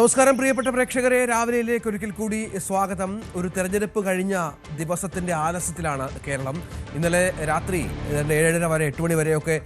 നമസ്കാരം പ്രിയപ്പെട്ട പ്രേക്ഷകരെ, രാവിലെയിലേക്ക് ഒരിക്കൽ കൂടി സ്വാഗതം. ഒരു തെരഞ്ഞെടുപ്പ് കഴിഞ്ഞ ദിവസത്തിന്റെ ആലസ്യത്തിലാണ് കേരളം. ഇന്നലെ രാത്രി 7:30 വരെ 8 മണി വരെയൊക്കെ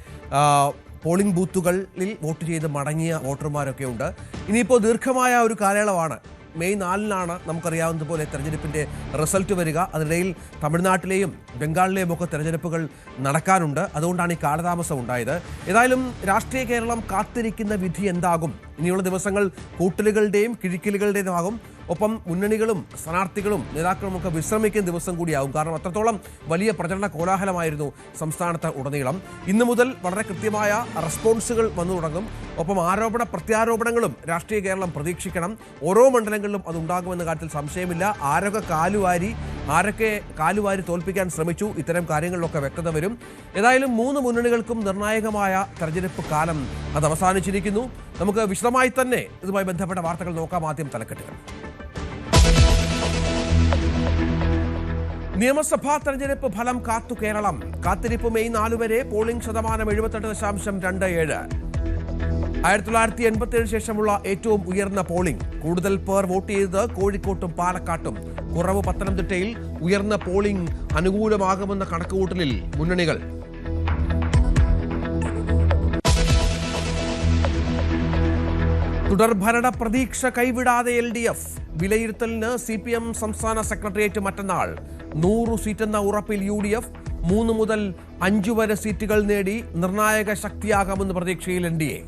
പോളിംഗ് ബൂത്തുകളിൽ വോട്ട് ചെയ്ത് മടങ്ങിയ വോട്ടർമാരൊക്കെ ഉണ്ട്. ഇനിയിപ്പോൾ ദീർഘമായ ഒരു കാലയളവാണ്. മെയ് 4-നാണ് നമുക്കറിയാവുന്നതുപോലെ തെരഞ്ഞെടുപ്പിൻ്റെ റിസൾട്ട് വരിക. അതിനിടയിൽ തമിഴ്നാട്ടിലെയും ബംഗാളിലെയും ഒക്കെ തെരഞ്ഞെടുപ്പുകൾ നടക്കാനുണ്ട്. അതുകൊണ്ടാണ് ഈ കാലതാമസം ഉണ്ടായത്. ഏതായാലും രാഷ്ട്രീയ കേരളം കാത്തിരിക്കുന്ന വിധി എന്താകും? ഇനിയുള്ള ദിവസങ്ങൾ കൂട്ടലുകളുടെയും കിഴിക്കലുകളുടേതുമാകും. ഒപ്പം മുന്നണികളും സ്ഥാനാർത്ഥികളും നേതാക്കളും ഒക്കെ വിശ്രമിക്കുന്ന ദിവസം കൂടിയാവും. കാരണം അത്രത്തോളം വലിയ പ്രചരണ കോലാഹലമായിരുന്നു സംസ്ഥാനത്ത് ഉടനീളം. ഇന്നു മുതൽ വളരെ കൃത്യമായ റെസ്പോൺസുകൾ വന്നു തുടങ്ങും. ഒപ്പം ആരോപണ പ്രത്യാരോപണങ്ങളും രാഷ്ട്രീയ കേരളം പ്രതീക്ഷിക്കണം. ഓരോ മണ്ഡലങ്ങളിലും അതുണ്ടാകുമെന്ന കാര്യത്തിൽ സംശയമില്ല. ആരൊക്കെ കാലുവാരി തോൽപ്പിക്കാൻ ശ്രമിച്ചു, ഇത്തരം കാര്യങ്ങളിലൊക്കെ വ്യക്തത വരും. ഏതായാലും 3 മുന്നണികൾക്കും നിർണായകമായ തെരഞ്ഞെടുപ്പ് കാലം അത് അവസാനിച്ചിരിക്കുന്നു. നമുക്ക് വിശദമായി തന്നെ ഇതുമായി ബന്ധപ്പെട്ട വാർത്തകൾ നോക്കാം. ആദ്യം തലക്കെട്ടുകൾ. നിയമസഭാ തെരഞ്ഞെടുപ്പ് ഫലം കാത്തു കേരളം. കാത്തിരിപ്പ് മെയ് 4 വരെ. പോളിംഗ് ശതമാനം 78.27. 1987 ശേഷമുള്ള ഏറ്റവും ഉയർന്ന പോളിംഗ്. കൂടുതൽ പേർ വോട്ട് ചെയ്തത് കോഴിക്കോട്ടും പാലക്കാട്ടും. കുറവ് പത്തനംതിട്ടയിൽ. ഉയർന്ന പോളിംഗ് അനുകൂലമാകുമെന്ന കണക്കുകൂട്ടലിൽ മുന്നണികൾ. തുടർഭരണ പ്രതീക്ഷ കൈവിടാതെ LDF. വിലയിരുത്തലിന് CPM സംസ്ഥാന സെക്രട്ടേറിയറ്റ് മറ്റന്നാൾ. 100 സീറ്റെന്ന ഉറപ്പിൽ UDF. 3 മുതൽ 5 വരെ സീറ്റുകൾ നേടി നിർണായക ശക്തിയാകാമെന്ന് പ്രതീക്ഷയിൽ NDA.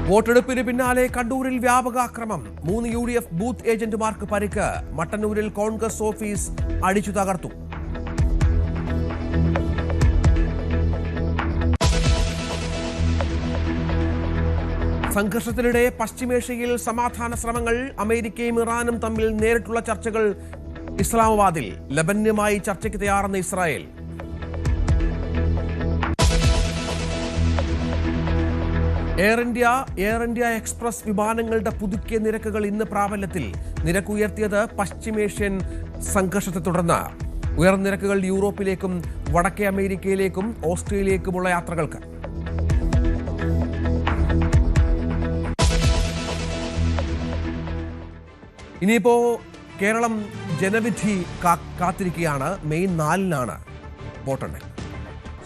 വോട്ടെടുപ്പിന് പിന്നാലെ കണ്ണൂരിൽ വ്യാപകാക്രമം. 3 UDF ബൂത്ത് ഏജന്റുമാർക്ക് പരിക്ക്. മട്ടന്നൂരിൽ കോൺഗ്രസ് ഓഫീസ് അടിച്ചു തകർത്തു. സംഘർഷത്തിനിടെ പശ്ചിമേഷ്യയിൽ സമാധാന ശ്രമങ്ങൾ. അമേരിക്കയും ഇറാനും തമ്മിൽ നേരിട്ടുള്ള ചർച്ചകൾ ഇസ്ലാമാബാദിൽ. ലബനുമായി ചർച്ചയ്ക്ക് തയ്യാറെന്ന് ഇസ്രായേൽ. എയർ ഇന്ത്യ എക്സ്പ്രസ് വിമാനങ്ങളുടെ പുതുക്കിയ നിരക്കുകൾ ഇന്ന് പ്രാബല്യത്തിൽ. നിരക്കുയർത്തിയത് പശ്ചിമേഷ്യൻ സംഘർഷത്തെ തുടർന്ന്. ഉയർന്ന നിരക്കുകൾ യൂറോപ്പിലേക്കും വടക്കേ അമേരിക്കയിലേക്കും ഓസ്ട്രേലിയയിലേക്കുമുള്ള യാത്രകൾക്ക്. ഇനിയിപ്പോ കേരളം ജനവിധി കാത്തിരിക്കുകയാണ്. മെയ് 4-നാണ് വോട്ടെണ്ണൽ.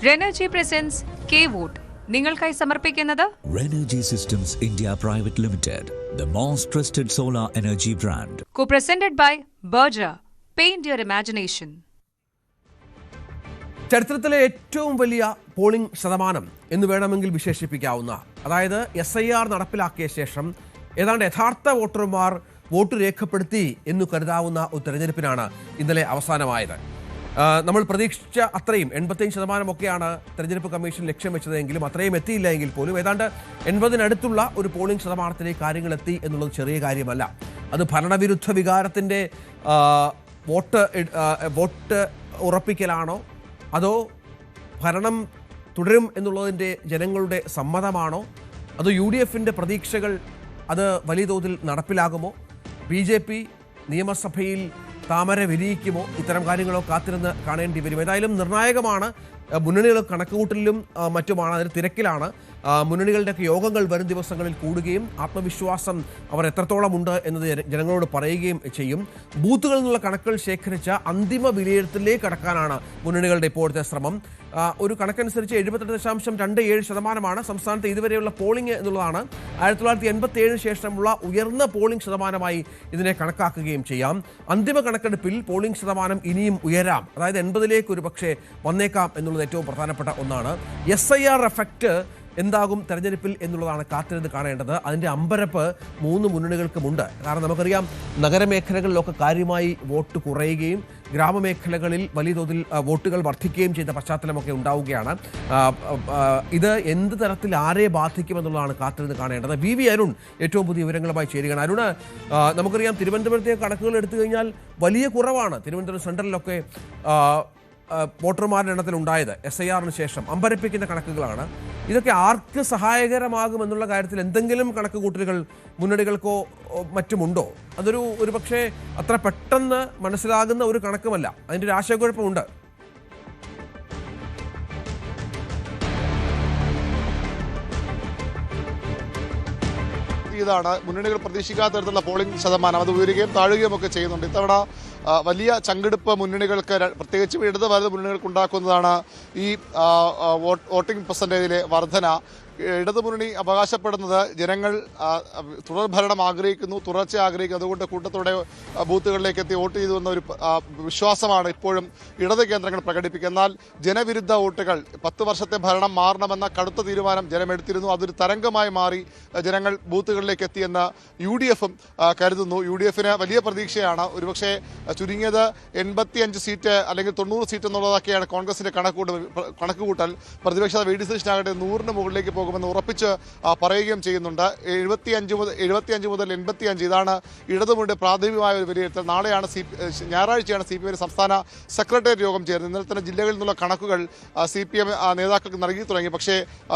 റെനർജി പ്രസൻസ് കെ വോട്ട് നിങ്ങൾക്കായി സമർപ്പിക്കുന്നത് Renergy Systems India Private Limited, the most trusted solar energy brand. Co-presented by Berger. Paint your imagination. ചരിത്രത്തിലെ ഏറ്റവും വലിയ പോളിംഗ് ശതമാനം എന്ന് വേണമെങ്കിൽ വിശേഷിപ്പിക്കാവുന്ന, അതായത് SIR നടപ്പിലാക്കിയ ശേഷം ഏതാണ്ട് യഥാർത്ഥ വോട്ടർമാർ വോട്ട് രേഖപ്പെടുത്തി എന്ന് കരുതാവുന്ന ഒരു തെരഞ്ഞെടുപ്പിനാണ് ഇന്നലെ അവസാനമായത്. നമ്മൾ പ്രതീക്ഷിച്ച അത്രയും 85% തെരഞ്ഞെടുപ്പ് കമ്മീഷൻ ലക്ഷ്യം വെച്ചതെങ്കിലും അത്രയും എത്തിയില്ല എങ്കിൽ പോലും ഏതാണ്ട് 80-നടുത്തുള്ള ഒരു പോളിംഗ് ശതമാനത്തിലേക്ക് കാര്യങ്ങൾ എത്തി എന്നുള്ളത് ചെറിയ കാര്യമല്ല. അത് ഭരണവിരുദ്ധ വികാരത്തിൻ്റെ വോട്ട് ഉറപ്പിക്കലാണോ, അതോ ഭരണം തുടരും എന്നുള്ളതിൻ്റെ ജനങ്ങളുടെ സമ്മതമാണോ, അതോ UDFൻ്റെ പ്രതീക്ഷകൾ അത് വലിയ തോതിൽ നടപ്പിലാകുമോ, BJP നിയമസഭയിൽ താമര വിരിയിക്കുമോ, ഇത്തരം കാര്യങ്ങളോ കാത്തിരുന്ന് കാണേണ്ടി വരും. ഏതായാലും നിർണായകമാണ്. മുന്നണികൾ കണക്കുകൂട്ടലിലും മറ്റുമാണ്, അതിന് തിരക്കിലാണ്. മുന്നണികളുടെയൊക്കെ യോഗങ്ങൾ വരും ദിവസങ്ങളിൽ കൂടുകയും ആത്മവിശ്വാസം അവർ എത്രത്തോളം ഉണ്ട് എന്നത് ജനങ്ങളോട് പറയുകയും ചെയ്യും. ബൂത്തുകളിൽ നിന്നുള്ള കണക്കുകൾ ശേഖരിച്ച അന്തിമ വിലയിരുത്തലിലേക്ക് കടക്കാനാണ് മുന്നണികളുടെ ഇപ്പോഴത്തെ ശ്രമം. ഒരു കണക്കനുസരിച്ച് 78.27% സംസ്ഥാനത്ത് ഇതുവരെയുള്ള പോളിംഗ് എന്നുള്ളതാണ്. 1987 ശേഷമുള്ള ഉയർന്ന പോളിംഗ് ശതമാനമായി ഇതിനെ കണക്കാക്കുകയും ചെയ്യാം. അന്തിമ കണക്കെടുപ്പിൽ പോളിംഗ് ശതമാനം ഇനിയും ഉയരാം. അതായത് 80-ലേക്ക് ഒരു പക്ഷേ വന്നേക്കാം എന്നുള്ളത് ഏറ്റവും പ്രധാനപ്പെട്ട ഒന്നാണ്. SIR എഫക്റ്റ് എന്താകും തെരഞ്ഞെടുപ്പിൽ എന്നുള്ളതാണ് കാത്തിരുന്ന് കാണേണ്ടത്. അതിൻ്റെ അമ്പരപ്പ് 3 മുന്നണികൾക്കുമുണ്ട്. കാരണം നമുക്കറിയാം, നഗരമേഖലകളിലൊക്കെ കാര്യമായി വോട്ട് കുറയുകയും ഗ്രാമമേഖലകളിൽ വലിയ തോതിൽ വോട്ടുകൾ വർദ്ധിക്കുകയും ചെയ്ത പശ്ചാത്തലമൊക്കെ ഉണ്ടാവുകയാണ്. ഇത് എന്ത് തരത്തിൽ ആരെ ബാധിക്കുമെന്നുള്ളതാണ് കാത്തിരുന്ന് കാണേണ്ടത്. VV അരുൺ ഏറ്റവും പുതിയ വിവരങ്ങളുമായി ചേരുകയാണ്. അരുണ്, നമുക്കറിയാം തിരുവനന്തപുരത്തെ കണക്കുകൾ എടുത്തു കഴിഞ്ഞാൽ വലിയ കുറവാണ് തിരുവനന്തപുരം സെൻട്രലിലൊക്കെ വോട്ടർമാരുടെ എണ്ണത്തിൽ ഉണ്ടായത്. SIRന് ശേഷം അമ്പരപ്പിക്കുന്ന കണക്കുകളാണ്. ഇതൊക്കെ ആർക്ക് സഹായകരമാകുമെന്നുള്ള കാര്യത്തിൽ എന്തെങ്കിലും കണക്കുകൂട്ടലുകൾ മുന്നണികൾക്കോ മറ്റുമുണ്ടോ? ഒരു പക്ഷേ അത്ര പെട്ടെന്ന് മനസ്സിലാകുന്ന ഒരു കണക്കുമല്ല. അതിൻ്റെ ഒരു ആശയക്കുഴപ്പമുണ്ട്. ചെയ്താണ് മുന്നണികൾ പ്രതീക്ഷിക്കാത്ത തരത്തിലുള്ള പോളിംഗ് ശതമാനം അത് ഉയരുകയും താഴുകയും ഒക്കെ ചെയ്യുന്നുണ്ട്. ഇത്തവണ വലിയ ചങ്കെടുപ്പ് മുന്നണികൾക്ക്, പ്രത്യേകിച്ചും ഇടത് വലത് മുന്നണികൾക്ക് ഉണ്ടാക്കുന്നതാണ് ഈ വോട്ടിംഗ് പെർസെൻറ്റേജിലെ വർധന. ഇടതുമുന്നണി അവകാശപ്പെടുന്നത് ജനങ്ങൾ തുടർഭരണം ആഗ്രഹിക്കുന്നു, തുടർച്ച ആഗ്രഹിക്കുന്നു, അതുകൊണ്ട് കൂട്ടത്തോടെ ബൂത്തുകളിലേക്ക് എത്തി വോട്ട് ചെയ്തു എന്ന ഒരു വിശ്വാസമാണ് ഇപ്പോഴും ഇടത് കേന്ദ്രങ്ങൾ പ്രകടിപ്പിക്കുക. എന്നാൽ ജനവിരുദ്ധ വോട്ടുകൾ 10 വർഷത്തെ ഭരണം മാറണമെന്ന കടുത്ത തീരുമാനം ജനമെടുത്തിരുന്നു. അതൊരു തരംഗമായി മാറി ജനങ്ങൾ ബൂത്തുകളിലേക്ക് എത്തിയെന്ന് UDF കരുതുന്നു. UDF വലിയ പ്രതീക്ഷയാണ്. ഒരുപക്ഷെ ചുരുങ്ങിയത് 85 സീറ്റ് അല്ലെങ്കിൽ 90 സീറ്റ് എന്നുള്ളതൊക്കെയാണ് കോൺഗ്രസിന്റെ കണക്കുകൂട്ടൽ. പ്രതിപക്ഷ VD സതീശനാകട്ടെ 100-ന് മുകളിലേക്ക് പോകുമെന്ന് ഉറപ്പിച്ച് പറയുകയും ചെയ്യുന്നുണ്ട്. 75 മുതൽ 85 ഇതാണ് ഇടതുമുന്നണിയുടെ പ്രാഥമികമായ ഒരു വിലയിരുത്തൽ. നാളെയാണ് ഞായറാഴ്ചയാണ് CPM സംസ്ഥാന സെക്രട്ടേറിയറ്റ് യോഗം ചേരുന്നത്. ഇന്നലെ തന്നെ ജില്ലകളിൽ നിന്നുള്ള കണക്കുകൾ CPM നേതാക്കൾക്ക് നൽകി തുടങ്ങി. പക്ഷേ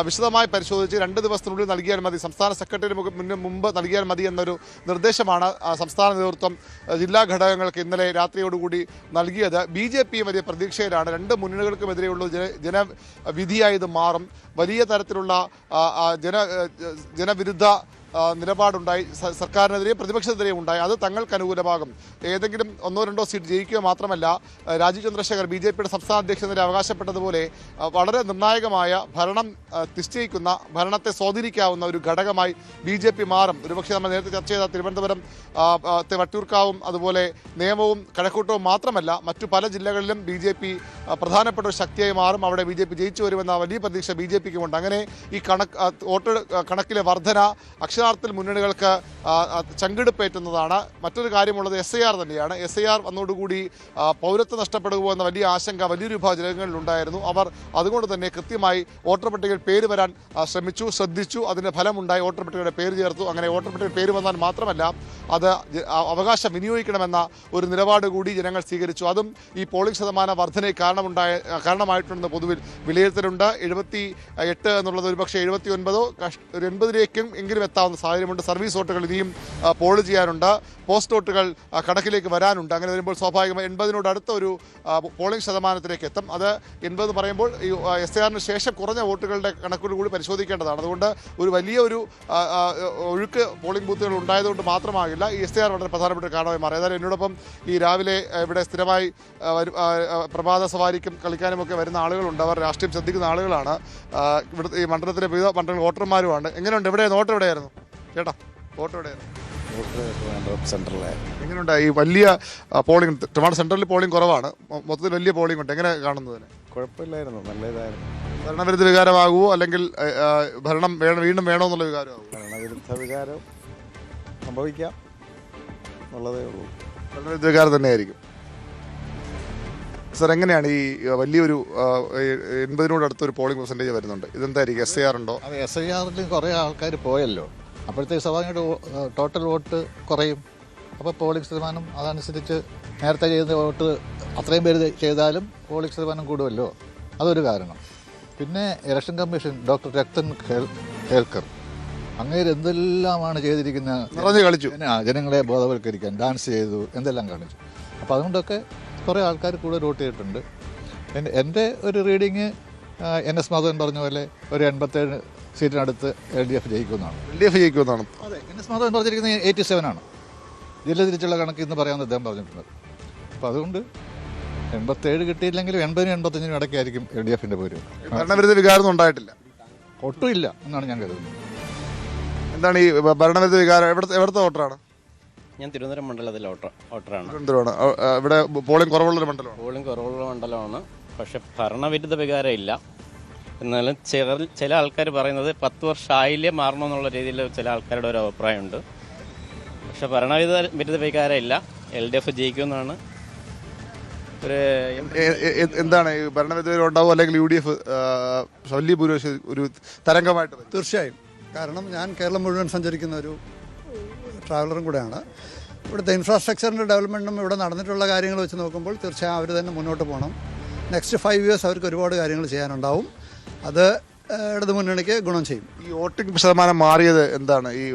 വിശദമായി പരിശോധിച്ച് 2 ദിവസത്തിനുള്ളിൽ നൽകിയാൽ മതി, സംസ്ഥാന സെക്രട്ടേറിയറ്റ് മുമ്പ് നൽകിയാൽ മതി എന്നൊരു നിർദ്ദേശമാണ് സംസ്ഥാന നേതൃത്വം ജില്ലാ ഘടകങ്ങൾക്ക് ഇന്നലെ രാത്രിയോടുകൂടി നൽകിയത്. BJP വലിയ പ്രതീക്ഷയിലാണ്. 2 മുന്നണികൾക്കുമെതിരെയുള്ള ജനവിധിയായി ഇത് മാറും. വലിയ തരത്തിലുള്ള ജനവിരുദ്ധ നിലപാടുണ്ടായി, സർക്കാരിനെതിരെയും പ്രതിപക്ഷത്തിനെതിരെയും ഉണ്ടായി. അത് തങ്ങൾക്ക് അനുകൂലമാകും. ഏതെങ്കിലും 1-2 സീറ്റ് ജയിക്കുക മാത്രമല്ല, രാജീവ് ചന്ദ്രശേഖർ BJPയുടെ സംസ്ഥാന അധ്യക്ഷനെതിരെ അവകാശപ്പെട്ടതുപോലെ വളരെ നിർണായകമായ ഭരണം നിശ്ചയിക്കുന്ന, ഭരണത്തെ സ്വാധീനിക്കാവുന്ന ഒരു ഘടകമായി BJP മാറും. ഒരുപക്ഷെ നമ്മൾ നേരത്തെ ചർച്ച ചെയ്ത തിരുവനന്തപുരം വട്ടിയൂർക്കാവും അതുപോലെ നേമവും കഴക്കൂട്ടവും മാത്രമല്ല, മറ്റു പല ജില്ലകളിലും BJP പ്രധാനപ്പെട്ട ഒരു ശക്തിയായി മാറും. അവിടെ BJP ജയിച്ചു വരുമെന്ന വലിയ പ്രതീക്ഷ BJPക്കുമുണ്ട്. അങ്ങനെ ഈ വോട്ട് കണക്കിലെ വർധന അക്ഷരാർത്ഥത്തിൽ മുന്നണികൾക്ക് ചങ്കിടുപ്പേറ്റുന്നതാണ്. മറ്റൊരു കാര്യമുള്ളത് SIR തന്നെയാണ്. SIR വന്നതോടുകൂടി പൗരത്വം നഷ്ടപ്പെടുമോ എന്ന വലിയ ആശങ്ക വലിയൊരു വിഭാഗം ജനങ്ങളിലുണ്ടായിരുന്നു. അവർ അതുകൊണ്ട് തന്നെ കൃത്യമായി വോട്ടർ പട്ടികയിൽ പേര് വരാൻ ശ്രദ്ധിച്ചു. അതിന് ഫലമുണ്ടായി. വോട്ടർ പട്ടികയുടെ പേര് ചേർത്തു. അങ്ങനെ വോട്ടർ പട്ടികയിൽ പേര് വന്നാൽ മാത്രമല്ല, അത് അവകാശം വിനിയോഗിക്കണമെന്ന ഒരു നിലപാട് കൂടി ജനങ്ങൾ സ്വീകരിച്ചു. അതും ഈ പോളിംഗ് ശതമാന വർധനയ്ക്ക് കാരണമായിട്ടുണ്ടെന്ന് പൊതുവിൽ വിലയിരുത്തലുണ്ട്. 78 എന്നുള്ളത് ഒരുപക്ഷെ 79 ഒരു 80-ലേക്കും എങ്കിലും എത്താവുന്ന സാഹചര്യമുണ്ട്. സർവീസ് വോട്ടുകൾ ഇനിയും പോൾ ചെയ്യാനുണ്ട്. പോസ്റ്റ് വോട്ടുകൾ കണക്കിലേക്ക് വരാനുണ്ട്. അങ്ങനെ വരുമ്പോൾ സ്വാഭാവികമായി 80-നോട് അടുത്ത ഒരു പോളിംഗ് ശതമാനത്തിലേക്ക് എത്തും. അത് 80 പറയുമ്പോൾ ഈ SIR-ന് ശേഷം കുറഞ്ഞ വോട്ടുകളുടെ കണക്കുകൾ കൂടി പരിശോധിക്കേണ്ടതാണ്. അതുകൊണ്ട് ഒരു വലിയ ഒരു ഒഴുക്ക് പോളിംഗ് ബൂത്തുകൾ ഉണ്ടായതുകൊണ്ട് മാത്രമാകില്ല ഈ SIR വളരെ പ്രധാനപ്പെട്ട ഒരു കാരണമായി മാറി. ഏതായാലും എന്നോടൊപ്പം ഈ രാവിലെ ഇവിടെ സ്ഥിരമായി പ്രഭാത സവാരിക്കും കളിക്കാനുമൊക്കെ വരുന്ന ആളുകളുണ്ട്. അവർ രാഷ്ട്രീയം ശ്രദ്ധിക്കുന്ന ആളുകളാണ്. ഇവിടെ ഈ മണ്ഡലത്തിലെ വിവിധ മണ്ഡലങ്ങൾ വോട്ടർമാരുമാണ്. എങ്ങനെയുണ്ട്? വോട്ട് എവിടെയായിരുന്നു ചേട്ടാ? വോട്ട് എവിടെയായിരുന്നു? എങ്ങനെയുണ്ട് ഈ വലിയ പോളിംഗ്? ട്രിവാൻഡ്രം സെൻട്രലിൽ പോളിംഗ് കുറവാണ്, മൊത്തത്തിൽ വലിയ പോളിംഗ് ഉണ്ട്. എങ്ങനെ കാണുന്നതിന്? കുഴപ്പമില്ലായിരുന്നു, നല്ല ഇതായിരുന്നു. ഭരണവിരുദ്ധ വികാരമാകുമോ അല്ലെങ്കിൽ ഭരണം വീണ്ടും വേണോ എന്നുള്ള വികാരമാകുമോ? ഭരണവിരുദ്ധ വികാരം സംഭവിക്കാം എന്നുള്ളതേ ഉള്ളൂ. ഭരണവിരുദ്ധ വികാരം തന്നെയായിരിക്കും. സാർ, എങ്ങനെയാണ് ഈ വലിയൊരു 80-നോട് അടുത്തൊരു പോളിംഗ് പെർസെൻറ്റേജ് വരുന്നുണ്ട്, ഇതെന്തായിരിക്കും? SIR ഉണ്ടോ? അത് SIR-ൽ കുറേ ആൾക്കാർ പോയല്ലോ, അപ്പോഴത്തേക്ക് സ്വാഭാവികമായിട്ട് ടോട്ടൽ വോട്ട് കുറയും. അപ്പോൾ പോളിംഗ് ശതമാനം അതനുസരിച്ച് നേരത്തെ ചെയ്ത വോട്ട് അത്രയും പേര് ചെയ്താലും പോളിംഗ് ശതമാനം കൂടുമല്ലോ, അതൊരു കാരണം. പിന്നെ election commission doctor Rathan Kelkar അങ്ങേര് എന്തെല്ലാമാണ് ചെയ്തിരിക്കുന്നത്, കളിച്ചു ജനങ്ങളെ ബോധവൽക്കരിക്കാൻ, ഡാൻസ് ചെയ്തു, എന്തെല്ലാം കാണിച്ചു. അപ്പോൾ അതുകൊണ്ടൊക്കെ കുറേ ആൾക്കാർ കൂടുതൽ വോട്ട് ചെയ്തിട്ടുണ്ട്. എൻ്റെ ഒരു റീഡിങ് NS മാധവൻ പറഞ്ഞ പോലെ ഒരു 87 സീറ്റിനടുത്ത് LDF ജയിക്കുമെന്നാണ്. അതെ, NS മാധവൻ പറഞ്ഞിരിക്കുന്നത് 87 ജില്ല തിരിച്ചുള്ള കണക്ക് ഇന്ന് പറയാമെന്ന് അദ്ദേഹം പറഞ്ഞിട്ടുണ്ട്. അപ്പോൾ അതുകൊണ്ട് 87 കിട്ടിയില്ലെങ്കിലും 80-85 ഇടയ്ക്കായിരിക്കും LDF-ൻ്റെ പോരും. ഭരണവിരുദ്ധ വികാരം ഉണ്ടായിട്ടില്ല, ഒട്ടുമില്ല എന്നാണ് ഞാൻ കരുതുന്നത്. എന്താണ് ഈ ഭരണവിരുദ്ധ വികാരം? എവിടുത്തെ വോട്ടറാണ്? ഞാൻ തിരുവനന്തപുരം മണ്ഡലത്തിലെ വോട്ടറാണ്. ഇവിടെ പോളിംഗ് കുറവുള്ളൊരു മണ്ഡലമാണ്. പോളിംഗ് കുറവുള്ള മണ്ഡലമാണ്, പക്ഷെ ഭരണവിരുദ്ധ വികാരം ഇല്ല. എന്നാലും ചില ആൾക്കാർ പറയുന്നത് 10 വർഷമായില്ലേ മാറണമെന്നുള്ള രീതിയിൽ ചില ആൾക്കാരുടെ ഒരു അഭിപ്രായമുണ്ട്. പക്ഷെ ഭരണവിരുദ്ധ വികാരം ഇല്ല. LDF ജയിക്കുമെന്നാണ് ഒരു. എന്താണ് ഈ ഭരണവിരുദ്ധ ഉണ്ടാവും അല്ലെങ്കിൽ UDF വലിയ ഭൂരിപക്ഷം ഒരു തരംഗമായിട്ട്? തീർച്ചയായും. കാരണം ഞാൻ കേരളം മുഴുവൻ സഞ്ചരിക്കുന്ന ഒരു ട്രാവലറും കൂടെയാണ്. ഇവിടുത്തെ ഇൻഫ്രാസ്ട്രക്ചറിൻ്റെ ഡെവലപ്മെൻറ്റും ഇവിടെ നടന്നിട്ടുള്ള കാര്യങ്ങൾ വെച്ച് നോക്കുമ്പോൾ തീർച്ചയായും അവർ തന്നെ മുന്നോട്ട് പോകണം. നെക്സ്റ്റ് 5 years അവർക്ക് ഒരുപാട് കാര്യങ്ങൾ ചെയ്യാനുണ്ടാവും. അത് ഇടതു മുന്നണിക്ക് ഗുണം ചെയ്യും. ഈ വോട്ടിംഗ് ശതമാനം മാറിയത് എന്താണ്? ഈ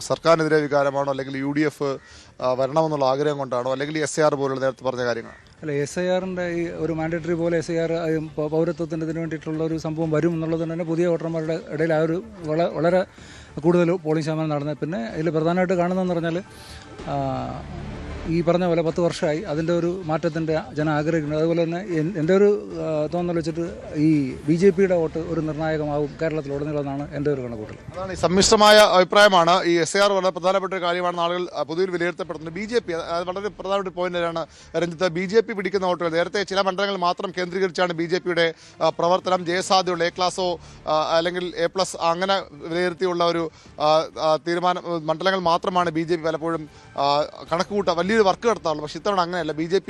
സർക്കാരിനെതിരെ വികാരമാണോ അല്ലെങ്കിൽ UDF വരണമെന്നുള്ള ആഗ്രഹം കൊണ്ടാണോ അല്ലെങ്കിൽ SIR പോലുള്ള നേരത്തെ പറഞ്ഞ കാര്യങ്ങൾ? അല്ല, SIR-ൻ്റെ ഈ ഒരു മാൻഡേറ്ററി പോലെ SIR പൗരത്വത്തിൻ്റെ ഇതിന് വേണ്ടിയിട്ടുള്ള ഒരു സംഭവം വരും എന്നുള്ളത് തന്നെ പുതിയ വോട്ടർമാരുടെ ഇടയിൽ ആ ഒരു വളരെ കൂടുതൽ പോളിംഗ് ശതമാനം നടന്നത്. പിന്നെ ഇതിൽ പ്രധാനമായിട്ട് കാണുന്നതെന്ന് പറഞ്ഞാൽ ഈ പറഞ്ഞ പോലെ 10 വർഷമായി അതിൻ്റെ ഒരു മാറ്റത്തിൻ്റെ ജനം ആഗ്രഹിക്കുന്നത്. അതുപോലെ തന്നെ എൻ്റെ ഒരു തോന്നൽ വെച്ചിട്ട് ഈ BJPയുടെ വോട്ട് ഒരു നിർണായകമാവും കേരളത്തിലുടനീളമെന്നാണ് എൻ്റെ ഒരു കണക്കൂട്ടൽ. അതാണ് ഈ സമ്മിശ്രമായ അഭിപ്രായമാണ്. ഈ SIR വളരെ പ്രധാനപ്പെട്ട ഒരു കാര്യമാണ് ആളുകൾ പൊതുവിൽ വിലയിരുത്തപ്പെടുന്നത്. BJP അത് വളരെ പ്രധാനപ്പെട്ട പോയിന്റാണ് രഞ്ജിത്ത്. BJP പിടിക്കുന്ന വോട്ടുകൾ നേരത്തെ ചില മണ്ഡലങ്ങൾ മാത്രം കേന്ദ്രീകരിച്ചാണ് BJPയുടെ പ്രവർത്തനം. ജയസാധ്യതയുള്ള A ക്ലാസോ അല്ലെങ്കിൽ A+ അങ്ങനെ വിലയിരുത്തിയുള്ള ഒരു തീരുമാനം മണ്ഡലങ്ങൾ മാത്രമാണ് BJP പലപ്പോഴും കണക്കുകൂട്ട വലിയൊരു വർക്ക് നടത്താറുള്ളൂ. പക്ഷേ ഇത്തവണ അങ്ങനെയല്ല. BJP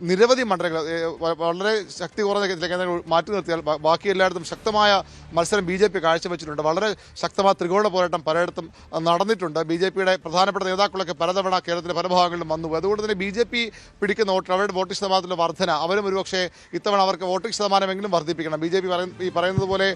നിരവധി മണ്ഡലങ്ങൾ വളരെ ശക്തി കുറഞ്ഞ കേന്ദ്രങ്ങൾ മാറ്റി നിർത്തിയാൽ ബാക്കി എല്ലായിടത്തും ശക്തമായ മത്സരം BJP കാഴ്ചവെച്ചിട്ടുണ്ട്. വളരെ ശക്തമായ ത്രികോണ പോരാട്ടം പലയിടത്തും നടന്നിട്ടുണ്ട്. BJPയുടെ പ്രധാനപ്പെട്ട നേതാക്കളൊക്കെ പലതവണ കേരളത്തിലെ പല ഭാഗങ്ങളിലും വന്നു. അതുകൊണ്ട് തന്നെ BJP പിടിക്കുന്ന വോട്ട് അവരുടെ വോട്ടിംഗ് ശതമാനത്തിലെ വർധന അവരും ഒരുപക്ഷെ ഇത്തവണ അവർക്ക് വോട്ടിംഗ് ശതമാനമെങ്കിലും വർദ്ധിപ്പിക്കണം. BJP ഈ പറയുന്നത് പോലെ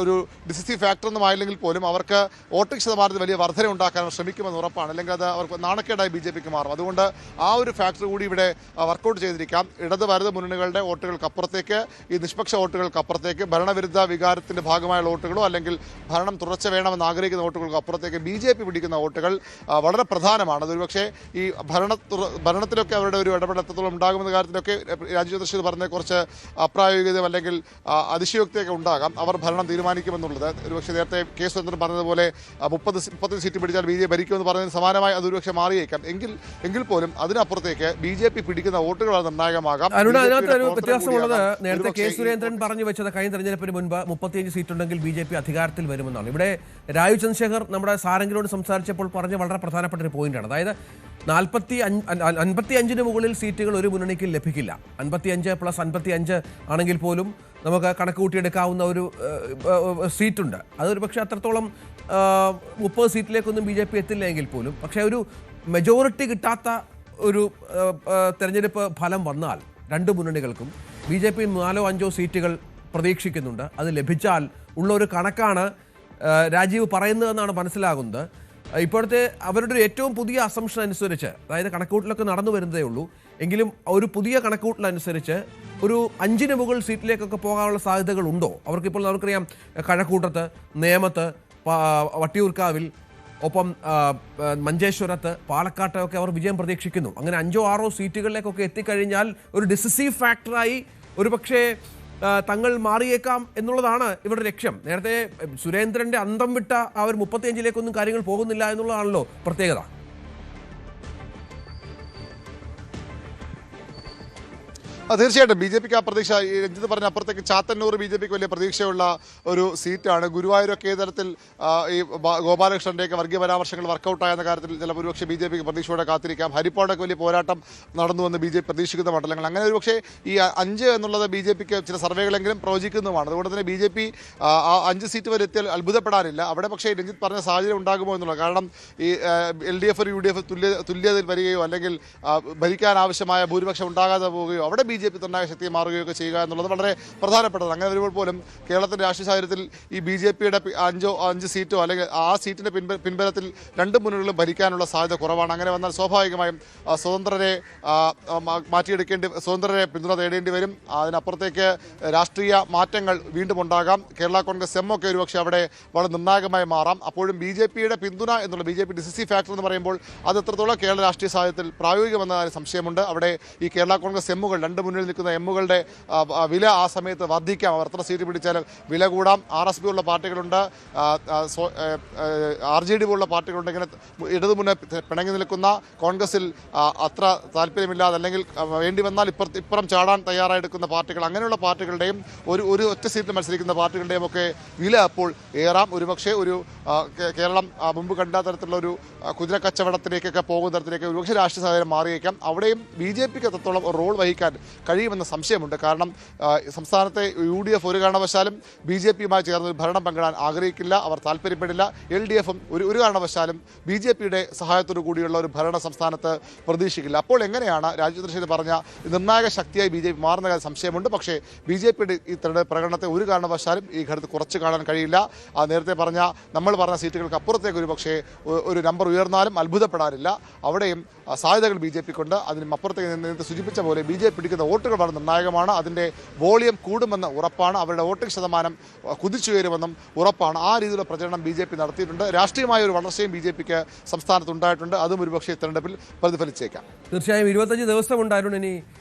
ഒരു ഡിസിസീവ് ഫാക്ടറൊന്നും ആയില്ലെങ്കിൽ പോലും അവർക്ക് വോട്ടിംഗ് ശതമാനത്തിൽ വലിയ വർധന ഉണ്ടാക്കാൻ ശ്രമിക്കുമെന്ന് ഉറപ്പാണ്. അല്ലെങ്കിൽ അത് അവർക്ക് നാണക്കേടായി BJPക്ക് മാറും. അതുകൊണ്ട് ആ ഒരു ഫാക്ടർ കൂടി ഇവിടെ വർക്കൗട്ട് ചെയ്തിരിക്കാം. ഇടത് വലത് മുന്നണികളുടെ വോട്ടുകൾക്കപ്പുറത്തേക്ക് ഈ നിഷ്പക്ഷ വോട്ടുകൾക്കപ്പുറത്തേക്ക് ഭരണവിരുദ്ധ വികാരത്തിൻ്റെ ഭാഗമായുള്ള വോട്ടുകളോ അല്ലെങ്കിൽ ഭരണം തുടർച്ച വേണമെന്ന് ആഗ്രഹിക്കുന്ന വോട്ടുകൾക്ക് അപ്പുറത്തേക്ക് BJP പിടിക്കുന്ന വോട്ടുകൾ വളരെ പ്രധാനമാണ്. അതൊരുപക്ഷെ ഈ ഭരണത്തിലൊക്കെ അവരുടെ ഒരു ഇടപെടലത്തോളം ഉണ്ടാകുമെന്ന കാര്യത്തിലൊക്കെ രാജീവ് ചന്ദ്രശേഖർ പറഞ്ഞ കുറച്ച് അപ്രായോഗികതയും അല്ലെങ്കിൽ അതിശയോക്തിയൊക്കെ ഉണ്ടാകാം. അവർ ഭരണം തീരുമാനിക്കുമെന്നുള്ളത് ഒരുപക്ഷെ നേരത്തെ കെ സുരേന്ദ്രൻ പറഞ്ഞതുപോലെ 30 സീറ്റ് പിടിച്ചാൽ BJP ഭരിക്കുമെന്ന് പറഞ്ഞതിന് സമാനമായി അതൊരുപക്ഷെ മാറിയേക്കാം. എങ്കിൽ പോലും അതിനപ്പുറത്തേക്ക് BJP പിടിക്കുന്ന വോട്ടുകൾ നിർണായകമാകാം. അതിനകത്ത് ഒരു വ്യത്യാസമുള്ളത് നേരത്തെ കെ സുരേന്ദ്രൻ പറഞ്ഞു വെച്ചത് കഴിഞ്ഞ തെരഞ്ഞെടുപ്പിന് മുൻപ് 35 സീറ്റുണ്ടെങ്കിൽ BJP അധികാരത്തിൽ വരുമെന്നാണ്. ഇവിടെ രാജീവ് ചന്ദ്രശേഖർ നമ്മുടെ സാരംഗിനോട് സംസാരിച്ചപ്പോൾ പറഞ്ഞ വളരെ പ്രധാനപ്പെട്ട ഒരു പോയിന്റാണ്. അതായത് 55 മുകളിൽ സീറ്റുകൾ ഒരു മുന്നണിക്ക് ലഭിക്കില്ല. 55 + 55 ആണെങ്കിൽ പോലും നമുക്ക് കണക്ക് കൂട്ടിയെടുക്കാവുന്ന ഒരു സീറ്റുണ്ട്. അതൊരു പക്ഷേ അത്രത്തോളം 30 സീറ്റിലേക്കൊന്നും BJP എത്തില്ല എങ്കിൽ പോലും. പക്ഷേ ഒരു മെജോറിറ്റി കിട്ടാത്ത ഒരു തെരഞ്ഞെടുപ്പ് ഫലം വന്നാൽ രണ്ട് മുന്നണികൾക്കും BJP 4-5 സീറ്റുകൾ പ്രതീക്ഷിക്കുന്നുണ്ട്. അത് ലഭിച്ചാൽ ഉള്ള ഒരു കണക്കാണ് രാജീവ് പറയുന്നതെന്നാണ് മനസ്സിലാകുന്നത്. ഇപ്പോഴത്തെ അവരുടെ ഒരു ഏറ്റവും പുതിയ അസംഷൻ അനുസരിച്ച്, അതായത് കണക്കൂട്ടലൊക്കെ നടന്നു വരുന്നതേ ഉള്ളൂ എങ്കിലും ഒരു പുതിയ കണക്കൂട്ടലനുസരിച്ച് ഒരു 5 മുകളിൽ സീറ്റിലേക്കൊക്കെ പോകാനുള്ള സാധ്യതകളുണ്ടോ? അവർക്കിപ്പോൾ നമുക്കറിയാം കഴക്കൂട്ടത്ത്, നേമത്ത്, വട്ടിയൂർക്കാവിൽ, ഒപ്പം മഞ്ചേശ്വരത്ത്, പാലക്കാട്ട് ഒക്കെ അവർ വിജയം പ്രതീക്ഷിക്കുന്നു. അങ്ങനെ 5-6 സീറ്റുകളിലേക്കൊക്കെ എത്തിക്കഴിഞ്ഞാൽ ഒരു ഡിസിസീവ് ഫാക്ടറായി ഒരുപക്ഷേ തങ്ങൾ മാറിയേക്കാം എന്നുള്ളതാണ് ഇവരുടെ ലക്ഷ്യം. നേരത്തെ സുരേന്ദ്രന്റെ അന്തം വിട്ട ആ ഒരു 35ലേക്കൊന്നും കാര്യങ്ങൾ പോകുന്നില്ല എന്നുള്ളതാണല്ലോ പ്രത്യേകത. തീർച്ചയായിട്ടും BJPക്ക് ആ പ്രതീക്ഷ രഞ്ജിത്ത് പറഞ്ഞ അപ്പുറത്തേക്ക് ചാത്തന്നൂർ BJPക്ക് വലിയ പ്രതീക്ഷയുള്ള ഒരു സീറ്റാണ്. ഗുരുവായൂരൊക്കെ തരത്തിൽ ഈ ഗോപാലകൃഷ്ണൻ്റെയൊക്കെ വർഗീയ പരാമർശങ്ങൾ വർക്കൗട്ടായെന്ന കാര്യത്തിൽ ചില ഒരുപക്ഷെ BJPക്ക് പ്രതീക്ഷയോടെ കാത്തിരിക്കാം. ഹരിപ്പാടൊക്കെ വലിയ പോരാട്ടം നടന്നുവെന്ന് BJP പ്രതീക്ഷിക്കുന്ന മണ്ഡലങ്ങൾ. അങ്ങനെ ഒരുപക്ഷെ ഈ 5 എന്നുള്ളത് BJPക്ക് ചില സർവേകളെങ്കിലും പ്രവചിക്കുന്നതുമാണ്. അതുകൊണ്ട് തന്നെ BJP ആ 5 സീറ്റ് വരെ എത്തിയാൽ അത്ഭുതപ്പെടാനില്ല. അവിടെ പക്ഷേ രഞ്ജിത്ത് പറഞ്ഞ സാഹചര്യം ഉണ്ടാകുമോ എന്നുള്ളത്. കാരണം ഈ LDF UDF തുല്യതയിൽ വരികയോ അല്ലെങ്കിൽ ഭരിക്കാൻ ആവശ്യമായ ഭൂരിപക്ഷം ഉണ്ടാകാതെ പോവുകയോ അവിടെ BJP നിർണായക ശക്തിയെ മാറുകയൊക്കെ ചെയ്യുക എന്നുള്ളത് വളരെ പ്രധാനപ്പെട്ടതാണ്. അങ്ങനെ വരുമ്പോൾ പോലും കേരളത്തിൻ്റെ രാഷ്ട്രീയ സാഹചര്യത്തിൽ ഈ BJPയുടെ 5 സീറ്റോ അല്ലെങ്കിൽ ആ സീറ്റിൻ്റെ പിൻബലത്തിൽ രണ്ട് മുന്നണികളും ഭരിക്കാനുള്ള സാധ്യത കുറവാണ്. അങ്ങനെ വന്നാൽ സ്വാഭാവികമായും സ്വതന്ത്രരെ സ്വതന്ത്രരെ പിന്തുണ തേടേണ്ടി വരും. അതിനപ്പുറത്തേക്ക് രാഷ്ട്രീയ മാറ്റങ്ങൾ വീണ്ടും ഉണ്ടാകാം. കേരള കോൺഗ്രസ് എം ഒക്കെ ഒരുപക്ഷെ അവിടെ വളരെ നിർണായകമായി മാറാം. അപ്പോഴും BJPയുടെ പിന്തുണ എന്നുള്ള BJP ഡിസിസീവ് ഫാക്ടർ എന്ന് പറയുമ്പോൾ അത് എത്രത്തോളം കേരള രാഷ്ട്രീയ സാഹചര്യത്തിൽ പ്രായോഗികമെന്ന സംശയമുണ്ട്. അവിടെ ഈ കേരള കോൺഗ്രസ് എമ്മുകൾ രണ്ട് മുന്നിൽ നിൽക്കുന്ന എമ്മുകളുടെ വില ആ സമയത്ത് വർദ്ധിക്കാം. അവർ എത്ര സീറ്റ് പിടിച്ചാലും വില കൂടാം. RSP ഉള്ള പാർട്ടികളുണ്ട്, RJD പോലുള്ള പാർട്ടികളുണ്ട്. ഇങ്ങനെ ഇടതുമുന്നേ പിണങ്ങി നിൽക്കുന്ന കോൺഗ്രസിൽ അത്ര താല്പര്യമില്ലാതെ അല്ലെങ്കിൽ വേണ്ടി വന്നാൽ ഇപ്പുറം ചാടാൻ തയ്യാറായെടുക്കുന്ന പാർട്ടികൾ, അങ്ങനെയുള്ള പാർട്ടികളുടെയും ഒരു ഒറ്റ സീറ്റിൽ മത്സരിക്കുന്ന പാർട്ടികളുടെയും ഒക്കെ വില അപ്പോൾ ഏറാം. ഒരുപക്ഷെ ഒരു കേരളം മുമ്പ് കണ്ട തരത്തിലുള്ള ഒരു കുതിരക്കച്ചവടത്തിലേക്കൊക്കെ പോകുന്ന തരത്തിലേക്ക് ഒരുപക്ഷെ രാഷ്ട്രീയ സാഹചര്യം മാറിയേക്കാം. അവിടെയും BJPക്ക് എത്രത്തോളം റോൾ വഹിക്കാൻ കഴിയുമെന്ന സംശയമുണ്ട്. കാരണം സംസ്ഥാനത്തെ UDF ഒരു കാരണവശാലും BJPയുമായി ചേർന്ന് ഭരണം പങ്കിടാൻ ആഗ്രഹിക്കില്ല, അവർ താല്പര്യപ്പെടില്ല. LDFും ഒരു കാരണവശാലും BJPയുടെ സഹായത്തോടു കൂടിയുള്ള ഒരു ഭരണ സംസ്ഥാനത്ത് പ്രതീക്ഷിക്കില്ല. അപ്പോൾ എങ്ങനെയാണ് രാജീവ് ചന്ദ്രശേഖർ പറഞ്ഞ നിർണായക ശക്തിയായി BJP മാറുന്ന കാര്യം സംശയമുണ്ട്. പക്ഷേ BJPയുടെ ഈ തെരഞ്ഞെടുപ്പ് പ്രകടനത്തെ ഒരു കാരണവശാലും ഈ ഘട്ടത്തിൽ കുറച്ച് കാണാൻ കഴിയില്ല. നേരത്തെ നമ്മൾ പറഞ്ഞ സീറ്റുകൾക്ക് അപ്പുറത്തേക്ക് ഒരു നമ്പർ ഉയർന്നാലും അത്ഭുതപ്പെടാനില്ല. അവിടെയും സാധ്യതകൾ BJPക്കുണ്ട്. അതിനും അപ്പുറത്തേക്ക് നേരത്തെ സൂചിപ്പിച്ച പോലെ BJP പിടിക്കുന്ന വോട്ടുകൾ വളരെ നിർണായകമാണ്. അതിൻ്റെ വോളിയം കൂടുമെന്ന് ഉറപ്പാണ്. അവരുടെ വോട്ടിംഗ് ശതമാനം കുതിച്ചുയരുമെന്നും ഉറപ്പാണ്. ആ രീതിയിലുള്ള പ്രചരണം BJP നടത്തിയിട്ടുണ്ട്. രാഷ്ട്രീയമായ ഒരു വളർച്ചയും BJPക്ക് സംസ്ഥാനത്ത് ഉണ്ടായിട്ടുണ്ട്. അതും ഒരുപക്ഷെ തെരഞ്ഞെടുപ്പിൽ പ്രതിഫലിച്ചേക്കാം. തീർച്ചയായും 25 ദിവസം ഉണ്ടായിരുന്നു. ഇനി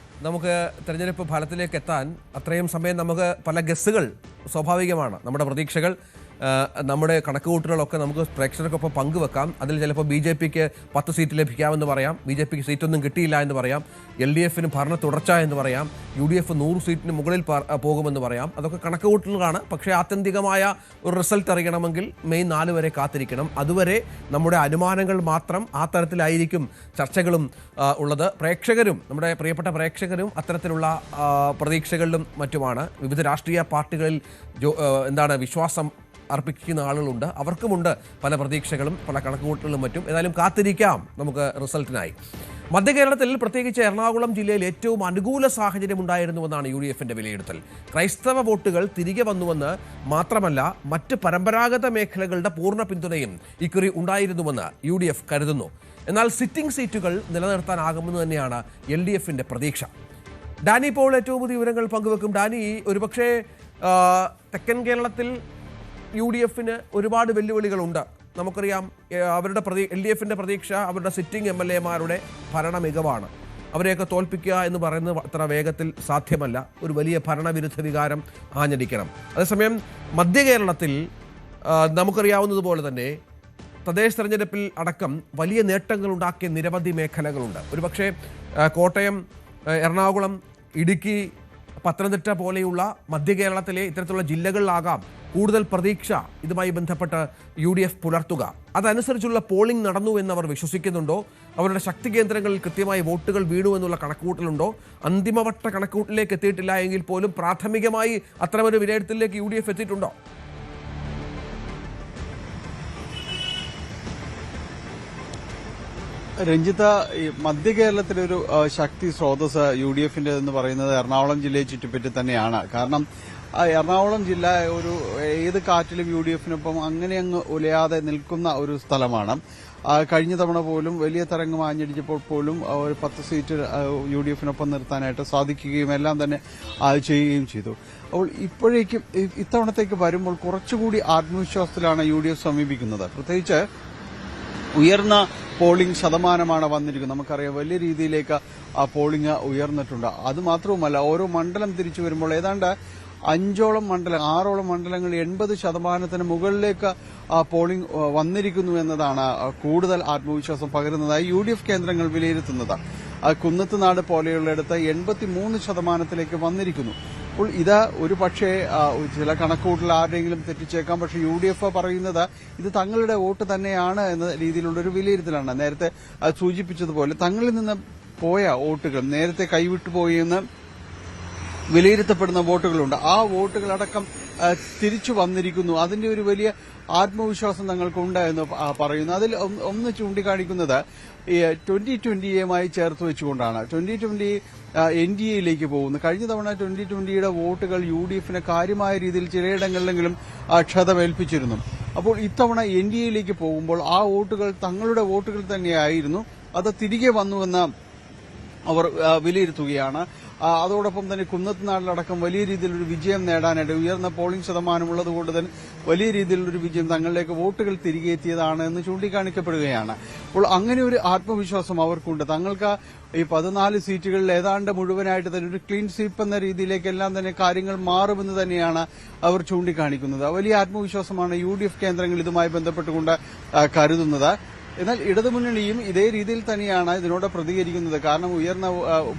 നമുക്ക് തെരഞ്ഞെടുപ്പ് ഫലത്തിലേക്ക് എത്താൻ അത്രയും സമയം നമുക്ക് പല ഗസ്സുകൾ സ്വാഭാവികമാണ്. നമ്മുടെ പ്രതീക്ഷകൾ, നമ്മുടെ കണക്കുകൂട്ടലുകളൊക്കെ നമുക്ക് പ്രേക്ഷകർക്കൊപ്പം പങ്കുവെക്കാം. അതിൽ ചിലപ്പോൾ BJPക്ക് 10 സീറ്റ് ലഭിക്കാമെന്ന് പറയാം, BJPക്ക് സീറ്റൊന്നും കിട്ടിയില്ല എന്ന് പറയാം, LDFന് ഭരണ തുടർച്ച എന്ന് പറയാം, UDF 100 സീറ്റിന് മുകളിൽ പോകുമെന്ന് പറയാം. അതൊക്കെ കണക്കുകൂട്ടലുകളാണ്. പക്ഷേ ആത്യന്തികമായ ഒരു റിസൾട്ട് അറിയണമെങ്കിൽ മെയ് 4 വരെ കാത്തിരിക്കണം. അതുവരെ നമ്മുടെ അനുമാനങ്ങൾ മാത്രം. ആ തരത്തിലായിരിക്കും ചർച്ചകളും ഉള്ളത്. പ്രേക്ഷകരും, നമ്മുടെ പ്രിയപ്പെട്ട പ്രേക്ഷകരും അത്തരത്തിലുള്ള പ്രതീക്ഷകളിലും മറ്റുമാണ്. വിവിധ രാഷ്ട്രീയ പാർട്ടികളിൽ വിശ്വാസം അർപ്പിക്കുന്ന ആളുകളുണ്ട്. അവർക്കുമുണ്ട് പല പ്രതീക്ഷകളും പല കണക്കുകൂട്ടലുകളും മറ്റും. ഏതായാലും കാത്തിരിക്കാം നമുക്ക് റിസൾട്ടിനായി. മധ്യ കേരളത്തിൽ പ്രത്യേകിച്ച് എറണാകുളം ജില്ലയിൽ ഏറ്റവും അനുകൂല സാഹചര്യം ഉണ്ടായിരുന്നുവെന്നാണ് UDFന്റെ വിലയിരുത്തൽ. ക്രൈസ്തവ വോട്ടുകൾ തിരികെ വന്നുവെന്ന് മാത്രമല്ല, മറ്റ് പരമ്പരാഗത മേഖലകളുടെ പൂർണ്ണ പിന്തുണയും ഇക്കുറി ഉണ്ടായിരുന്നുവെന്ന് UDF കരുതുന്നു. എന്നാൽ സിറ്റിംഗ് സീറ്റുകൾ നിലനിർത്താനാകുമെന്ന് തന്നെയാണ് LDFന്റെ പ്രതീക്ഷ. ഡാനി പോൾ ഏറ്റവും പുതിയ വിവരങ്ങൾ പങ്കുവെക്കും. ഡാനി, ഒരുപക്ഷെ തെക്കൻ കേരളത്തിൽ UDFന് ഒരുപാട് വെല്ലുവിളികളുണ്ട്. നമുക്കറിയാം, അവരുടെ LDFന്റെ പ്രതീക്ഷ അവരുടെ സിറ്റിംഗ് MLAമാരുടെ ഭരണ മികവാണ്. അവരെയൊക്കെ തോൽപ്പിക്കുക എന്ന് പറയുന്നത് അത്ര വേഗത്തിൽ സാധ്യമല്ല. ഒരു വലിയ ഭരണവിരുദ്ധ വികാരം ആഞ്ഞടിക്കണം. അതേസമയം മധ്യ കേരളത്തിൽ നമുക്കറിയാവുന്നതുപോലെ തന്നെ തദ്ദേശ തെരഞ്ഞെടുപ്പിൽ അടക്കം വലിയ നേട്ടങ്ങൾ ഉണ്ടാക്കിയ നിരവധി മേഖലകളുണ്ട്. ഒരുപക്ഷെ കോട്ടയം, എറണാകുളം, ഇടുക്കി, പത്തനംതിട്ട പോലെയുള്ള മധ്യ കേരളത്തിലെ ഇത്തരത്തിലുള്ള ജില്ലകളിലാകാം കൂടുതൽ പ്രതീക്ഷ ഇതുമായി ബന്ധപ്പെട്ട് UDF പുലർത്തുക. അതനുസരിച്ചുള്ള പോളിംഗ് നടന്നു എന്നവർ വിശ്വസിക്കുന്നുണ്ടോ? അവരുടെ ശക്തി കേന്ദ്രങ്ങളിൽ കൃത്യമായി വോട്ടുകൾ വീണു എന്നുള്ള കണക്കുകൂട്ടലുണ്ടോ? അന്തിമവട്ട കണക്കുകൂട്ടലിലേക്ക് എത്തിയിട്ടില്ല എങ്കിൽ പോലും പ്രാഥമികമായി അത്തരമൊരു വിലയിരുത്തലിലേക്ക് UDF എത്തിയിട്ടുണ്ടോ? രഞ്ജിത്ത, മധ്യ കേരളത്തിലൊരു ശക്തി സ്രോതസ് UDFന്റെ എന്ന് പറയുന്നത് എറണാകുളം ജില്ലയെ ചുറ്റിപ്പറ്റി തന്നെയാണ്. കാരണം എറണാകുളം ജില്ല ഒരു ഏത് കാറ്റിലും UDFനൊപ്പം അങ്ങനെ അങ്ങ് ഉലയാതെ നിൽക്കുന്ന ഒരു സ്ഥലമാണ്. കഴിഞ്ഞ തവണ പോലും വലിയ തരംഗം ആഞ്ഞടിച്ചപ്പോൾ പോലും ഒരു 10 സീറ്റ് UDFനൊപ്പം നിർത്താനായിട്ട് സാധിക്കുകയും എല്ലാം തന്നെ ചെയ്യുകയും ചെയ്തു. അപ്പോൾ ഇപ്പോഴേക്കും ഇത്തവണത്തേക്ക് വരുമ്പോൾ കുറച്ചുകൂടി ആത്മവിശ്വാസത്തിലാണ് UDF സമീപിക്കുന്നത്. പ്രത്യേകിച്ച് ഉയർന്ന പോളിംഗ് ശതമാനമാണ് വന്നിരിക്കുന്നത്. നമുക്കറിയാം, വലിയ രീതിയിലേക്ക് ആ പോളിംഗ് ഉയർന്നിട്ടുണ്ട്. അതുമാത്രവുമല്ല, ഓരോ മണ്ഡലം തിരിച്ചു വരുമ്പോൾ ഏതാണ്ട് 6ഓളം മണ്ഡലങ്ങൾ 80% മുകളിലേക്ക് പോളിംഗ് വന്നിരിക്കുന്നു എന്നതാണ് കൂടുതൽ ആത്മവിശ്വാസം പകരുന്നതായി UDF കേന്ദ്രങ്ങൾ വിലയിരുത്തുന്നത്. കുന്നത്തുനാട് പോലെയുള്ളിടത്ത് 83% വന്നിരിക്കുന്നു. അപ്പോൾ ഇത് ഒരു പക്ഷേ ചില കണക്കുകൂട്ടൽ ആരുടെയെങ്കിലും തെറ്റിച്ചേക്കാം. പക്ഷേ UDF പറയുന്നത് ഇത് തങ്ങളുടെ വോട്ട് തന്നെയാണ് എന്ന രീതിയിലുള്ളൊരു വിലയിരുത്തലാണ്. നേരത്തെ സൂചിപ്പിച്ചതുപോലെ തങ്ങളിൽ നിന്ന് പോയ വോട്ടുകൾ, നേരത്തെ കൈവിട്ടു പോയെന്ന് വിലയിരുത്തപ്പെടുന്ന വോട്ടുകളുണ്ട്. ആ വോട്ടുകളടക്കം തിരിച്ചു വന്നിരിക്കുന്നു. അതിന്റെ ഒരു വലിയ ആത്മവിശ്വാസം തങ്ങൾക്കുണ്ട് എന്ന് പറയുന്നു. അതിൽ ഒന്ന് ചൂണ്ടിക്കാണിക്കുന്നത് 2020യുമായി ചേർത്ത് വെച്ചുകൊണ്ടാണ്. 2020 NDAയിലേക്ക് പോകുന്നു. കഴിഞ്ഞ തവണ 2020യുടെ വോട്ടുകൾ UDFന് കാര്യമായ രീതിയിൽ ചിലയിടങ്ങളിലെങ്കിലും ക്ഷതമേൽപ്പിച്ചിരുന്നു. അപ്പോൾ ഇത്തവണ NDAയിലേക്ക് പോകുമ്പോൾ ആ വോട്ടുകൾ തങ്ങളുടെ വോട്ടുകൾ തന്നെയായിരുന്നു. അത് തിരികെ വന്നുവെന്ന് അവർ വിലയിരുത്തുകയാണ്. അതോടൊപ്പം തന്നെ കുന്നത്തുനാട്ടിലടക്കം വലിയ രീതിയിലൊരു വിജയം നേടാനായിട്ട് ഉയർന്ന പോളിംഗ് ശതമാനമുള്ളതുകൊണ്ട് തന്നെ വലിയ രീതിയിലുള്ളൊരു വിജയം, തങ്ങളിലേക്ക് വോട്ടുകൾ തിരികെ എത്തിയതാണ് എന്ന് ചൂണ്ടിക്കാണിക്കപ്പെടുകയാണ്. അപ്പോൾ അങ്ങനെ ഒരു ആത്മവിശ്വാസം അവർക്കുണ്ട്. തങ്ങൾക്ക് ഈ 14 സീറ്റുകളിൽ ഏതാണ്ട് മുഴുവനായിട്ട് തന്നെ ഒരു ക്ലീൻ സ്വീപ്പ് എന്ന രീതിയിലേക്കെല്ലാം തന്നെ കാര്യങ്ങൾ മാറുമെന്ന് തന്നെയാണ് അവർ ചൂണ്ടിക്കാണിക്കുന്നത്. വലിയ ആത്മവിശ്വാസമാണ് UDF കേന്ദ്രങ്ങൾ ഇതുമായി ബന്ധപ്പെട്ടുകൊണ്ട് കരുതുന്നത്. എന്നാൽ ഇടതുമുന്നണിയും ഇതേ രീതിയിൽ തന്നെയാണ് ഇതിനോട് പ്രതികരിക്കുന്നത്. കാരണം ഉയർന്ന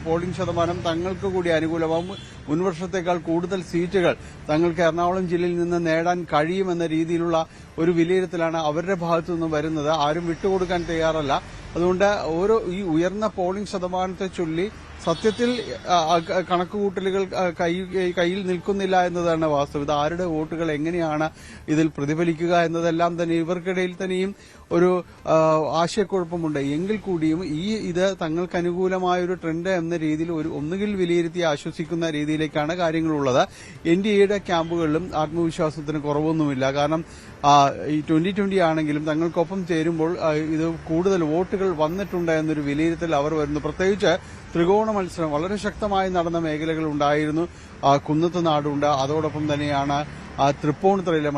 പോളിംഗ് ശതമാനം തങ്ങൾക്ക് കൂടി അനുകൂലമാകും. മുൻവർഷത്തേക്കാൾ കൂടുതൽ സീറ്റുകൾ തങ്ങൾക്ക് എറണാകുളം ജില്ലയിൽ നിന്ന് നേടാൻ കഴിയുമെന്ന രീതിയിലുള്ള ഒരു വിലയിരുത്തലാണ് അവരുടെ ഭാഗത്തു നിന്ന് വരുന്നത്. ആരും വിട്ടുകൊടുക്കാൻ തയ്യാറല്ല. അതുകൊണ്ട് ഈ ഉയർന്ന പോളിംഗ് ശതമാനത്തെ ചൊല്ലി സത്യത്തിൽ കണക്കുകൂട്ടലുകൾ കയ്യിൽ നിൽക്കുന്നില്ല എന്നതാണ് വാസ്തവം. ഇത് ആരുടെ വോട്ടുകൾ എങ്ങനെയാണ് ഇതിൽ പ്രതിഫലിക്കുക എന്നതെല്ലാം തന്നെ ഇവർക്കിടയിൽ തന്നെയും ഒരു ആശയക്കുഴപ്പമുണ്ട്. എങ്കിൽ കൂടിയും ഇത് തങ്ങൾക്ക് അനുകൂലമായ ഒരു ട്രെൻഡ് എന്ന രീതിയിൽ ഒന്നുകിൽ വിലയിരുത്തി ആശ്വസിക്കുന്ന രീതിയിലേക്കാണ് കാര്യങ്ങളുള്ളത്. NDAയുടെ ക്യാമ്പുകളിലും ആത്മവിശ്വാസത്തിന് കുറവൊന്നുമില്ല. കാരണം ഈ 2020 ആണെങ്കിലും തങ്ങൾക്കൊപ്പം ചേരുമ്പോൾ ഇത് കൂടുതൽ വോട്ടുകൾ വന്നിട്ടുണ്ട് എന്നൊരു വിലയിരുത്തൽ അവർ വരുന്നു. പ്രത്യേകിച്ച് ത്രികോണ മത്സരം വളരെ ശക്തമായി നടന്ന മേഖലകൾ ഉണ്ടായിരുന്നു. കുന്നത്ത് നാടുണ്ട്, അതോടൊപ്പം തന്നെയാണ് തൃപ്പൂണിത്തുറയിലെ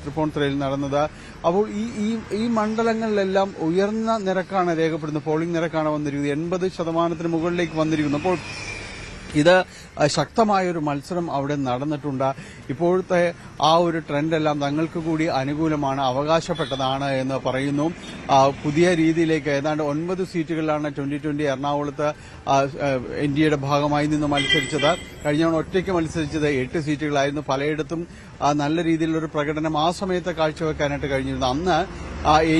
തൃപ്പൂണിത്തുറയിൽ നടന്നത്. അപ്പോൾ ഈ മണ്ഡലങ്ങളിലെല്ലാം ഉയർന്ന നിരക്കാണ് രേഖപ്പെടുന്നത്, പോളിംഗ് നിരക്കാണ് വന്നിരിക്കുന്നത്, 80% മുകളിലേക്ക് വന്നിരിക്കുന്നു. അപ്പോൾ ഇത് ശക്തമായൊരു മത്സരം അവിടെ നടന്നിട്ടുണ്ട്. ഇപ്പോഴത്തെ ആ ഒരു ട്രെൻഡെല്ലാം തങ്ങൾക്ക് കൂടി അനുകൂലമാണ്, അവകാശപ്പെട്ടതാണ് എന്ന് പറയുന്നു. പുതിയ രീതിയിലേക്ക് ഏതാണ്ട് 9 സീറ്റുകളിലാണ് 2020 എറണാകുളത്ത് NDAയുടെ ഭാഗമായി നിന്ന് മത്സരിച്ചത്. കഴിഞ്ഞ ഒറ്റയ്ക്ക് മത്സരിച്ചത് 8 സീറ്റുകളായിരുന്നു. പലയിടത്തും നല്ല രീതിയിലൊരു പ്രകടനം ആ സമയത്ത് കാഴ്ചവെക്കാനായിട്ട് കഴിഞ്ഞിരുന്നു. അന്ന്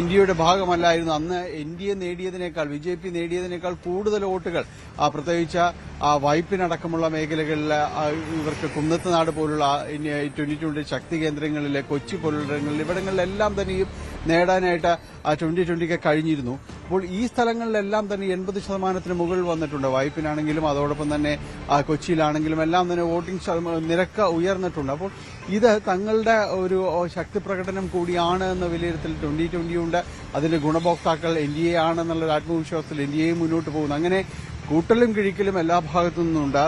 NDAയുടെ ഭാഗമല്ലായിരുന്നു. അന്ന് NDA നേടിയതിനേക്കാൾ BJP നേടിയതിനേക്കാൾ കൂടുതൽ വോട്ടുകൾ പ്രത്യേകിച്ച് വൈപ്പിനടക്കമുള്ള മേഖലകളിൽ ഇവർക്ക് കുന്നത്തുനാട് പോലുള്ള 2020 ശക്തി കേന്ദ്രങ്ങളിലെ കൊച്ചി പോലുള്ള ഇവിടങ്ങളിലെല്ലാം തന്നെയും നേടാനായിട്ട് 2020 കഴിഞ്ഞിരുന്നു. അപ്പോൾ ഈ സ്ഥലങ്ങളിലെല്ലാം തന്നെ 80% മുകളിൽ വന്നിട്ടുണ്ട്. വൈപ്പിനാണെങ്കിലും അതോടൊപ്പം തന്നെ കൊച്ചിയിലാണെങ്കിലും എല്ലാം തന്നെ വോട്ടിംഗ് നിരക്ക് ഉയർന്നിട്ടുണ്ട്. അപ്പോൾ ഇത് തങ്ങളുടെ ഒരു ശക്തി പ്രകടനം കൂടിയാണ് എന്ന വിലയിരുത്തൽ 2020 ഉണ്ട്. അതിന്റെ ഗുണഭോക്താക്കൾ NDA ആണെന്നുള്ള ആത്മവിശ്വാസത്തിൽ NDA മുന്നോട്ട് പോകുന്നു. അങ്ങനെ കൂട്ടലും കിഴിക്കലും എല്ലാ ഭാഗത്തു നിന്നുണ്ട്.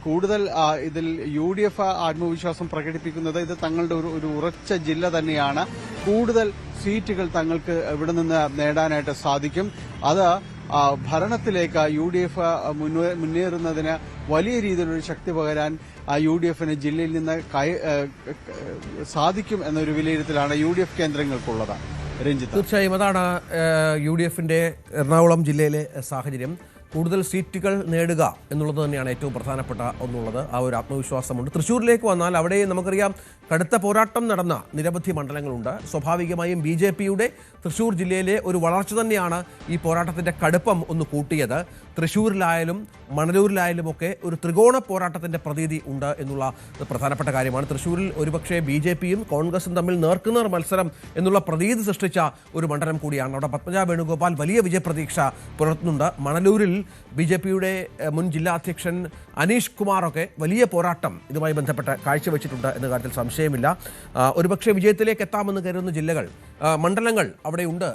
കൂടുതൽ ഇതിൽ UDF ആത്മവിശ്വാസം പ്രകടിപ്പിക്കുന്നത് ഇത് തങ്ങളുടെ ഒരു ഉറച്ച ജില്ല തന്നെയാണ്. കൂടുതൽ സീറ്റുകൾ തങ്ങൾക്ക് ഇവിടെ നിന്ന് നേടാനായിട്ട് സാധിക്കും. അത് ഭരണത്തിലേക്ക് UDF മുന്നേറുന്നതിന് വലിയ രീതിയിലൊരു ശക്തി പകരാൻ UDFന് ജില്ലയിൽ നിന്ന് സാധിക്കും എന്നൊരു വിലയിരുത്തലാണ് UDF കേന്ദ്രങ്ങൾക്കുള്ളത്. രഞ്ജിത്ത്, തീർച്ചയായും അതാണ് UDFന്റെ എറണാകുളം ജില്ലയിലെ സാഹചര്യം. കൂടുതൽ സീറ്റുകൾ നേടുക എന്നുള്ളത് തന്നെയാണ് ഏറ്റവും പ്രധാനപ്പെട്ട ഒന്നുള്ളത്. ആ ഒരു ആത്മവിശ്വാസമുണ്ട്. തൃശ്ശൂരിലേക്ക് വന്നാൽ അവിടെ നമുക്കറിയാം കടുത്ത പോരാട്ടം നടന്ന നിരവധി മണ്ഡലങ്ങളുണ്ട്. സ്വാഭാവികമായും BJPയുടെ തൃശ്ശൂർ ജില്ലയിലെ ഒരു വളർച്ച തന്നെയാണ് ഈ പോരാട്ടത്തിൻ്റെ കടുപ്പം ഒന്ന് കൂട്ടിയത്. തൃശ്ശൂരിലായാലും മണലൂരിലായാലും ഒക്കെ ഒരു ത്രികോണ പോരാട്ടത്തിൻ്റെ പ്രതീതി ഉണ്ട് എന്നുള്ള പ്രധാനപ്പെട്ട കാര്യമാണ്. തൃശ്ശൂരിൽ ഒരുപക്ഷെ BJPയും കോൺഗ്രസും തമ്മിൽ നേർക്കുനേർ മത്സരം എന്നുള്ള പ്രതീതി സൃഷ്ടിച്ച ഒരു മണ്ഡലം കൂടിയാണ്. അവിടെ പത്മജ വേണുഗോപാൽ വലിയ വിജയപ്രതീക്ഷ പുലർത്തുന്നുണ്ട്. മണലൂരിൽ BJPയുടെ മുൻ ജില്ലാ അധ്യക്ഷൻ അനീഷ് കുമാറൊക്കെ വലിയ പോരാട്ടം ഇതുമായി ബന്ധപ്പെട്ട് കാഴ്ചവെച്ചിട്ടുണ്ട് എന്ന കാര്യത്തിൽ സംശയമില്ല. ഒരുപക്ഷെ വിജയത്തിലേക്ക് എത്താമെന്ന് കരുതുന്ന ജില്ലകൾ മണ്ഡലങ്ങൾ അവിടെയുണ്ട്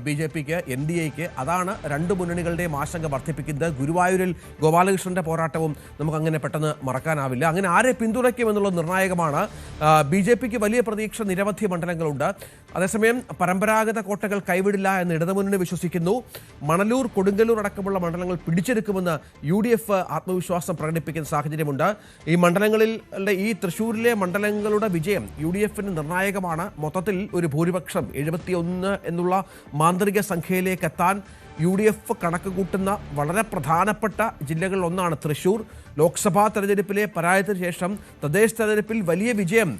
BJPക്ക് NDAക്ക്. അതാണ് രണ്ട് മുന്നണികളുടെയും ആശങ്ക വർദ്ധിപ്പിക്കുന്നത്. ഗുരുവായൂരിൽ ഗോപാലകൃഷ്ണന്റെ പോരാട്ടവും നമുക്കങ്ങനെ പെട്ടെന്ന് മറക്കാനാവില്ല. അങ്ങനെ ആരെ പിന്തുണയ്ക്കുമെന്നുള്ളത് നിർണായകമാണ്. BJPക്ക് വലിയ പ്രതീക്ഷ നിരവധി മണ്ഡലങ്ങളുണ്ട്. അതേസമയം പരമ്പരാഗത കോട്ടകൾ കൈവിടില്ല എന്ന് ഇടതുമുന്നണി വിശ്വസിക്കുന്നു. മണലൂർ, കൊടുങ്ങല്ലൂർ അടക്കമുള്ള മണ്ഡലങ്ങൾ പിടിച്ചെടുക്കുമെന്ന് UDF ആത്മവിശ്വാസം പ്രകടിപ്പിക്കുന്ന സാഹചര്യമുണ്ട്. ഈ മണ്ഡലങ്ങളിലെ ഈ തൃശ്ശൂരിലെ മണ്ഡലങ്ങളുടെ വിജയം UDFന് നിർണായകമാണ്. മൊത്തത്തിൽ ഒരു ഭൂരിപക്ഷം 71 എന്നുള്ള മാന്ത്രിക സംഖ്യയിലേക്ക് എത്താൻ UDF കണക്ക് കൂട്ടുന്ന വളരെ പ്രധാനപ്പെട്ട ജില്ലകളിൽ ഒന്നാണ് തൃശ്ശൂർ. ലോക്സഭാ തെരഞ്ഞെടുപ്പിലെ പരാജയത്തിന് ശേഷം തദ്ദേശ തെരഞ്ഞെടുപ്പിൽ വലിയ വിജയം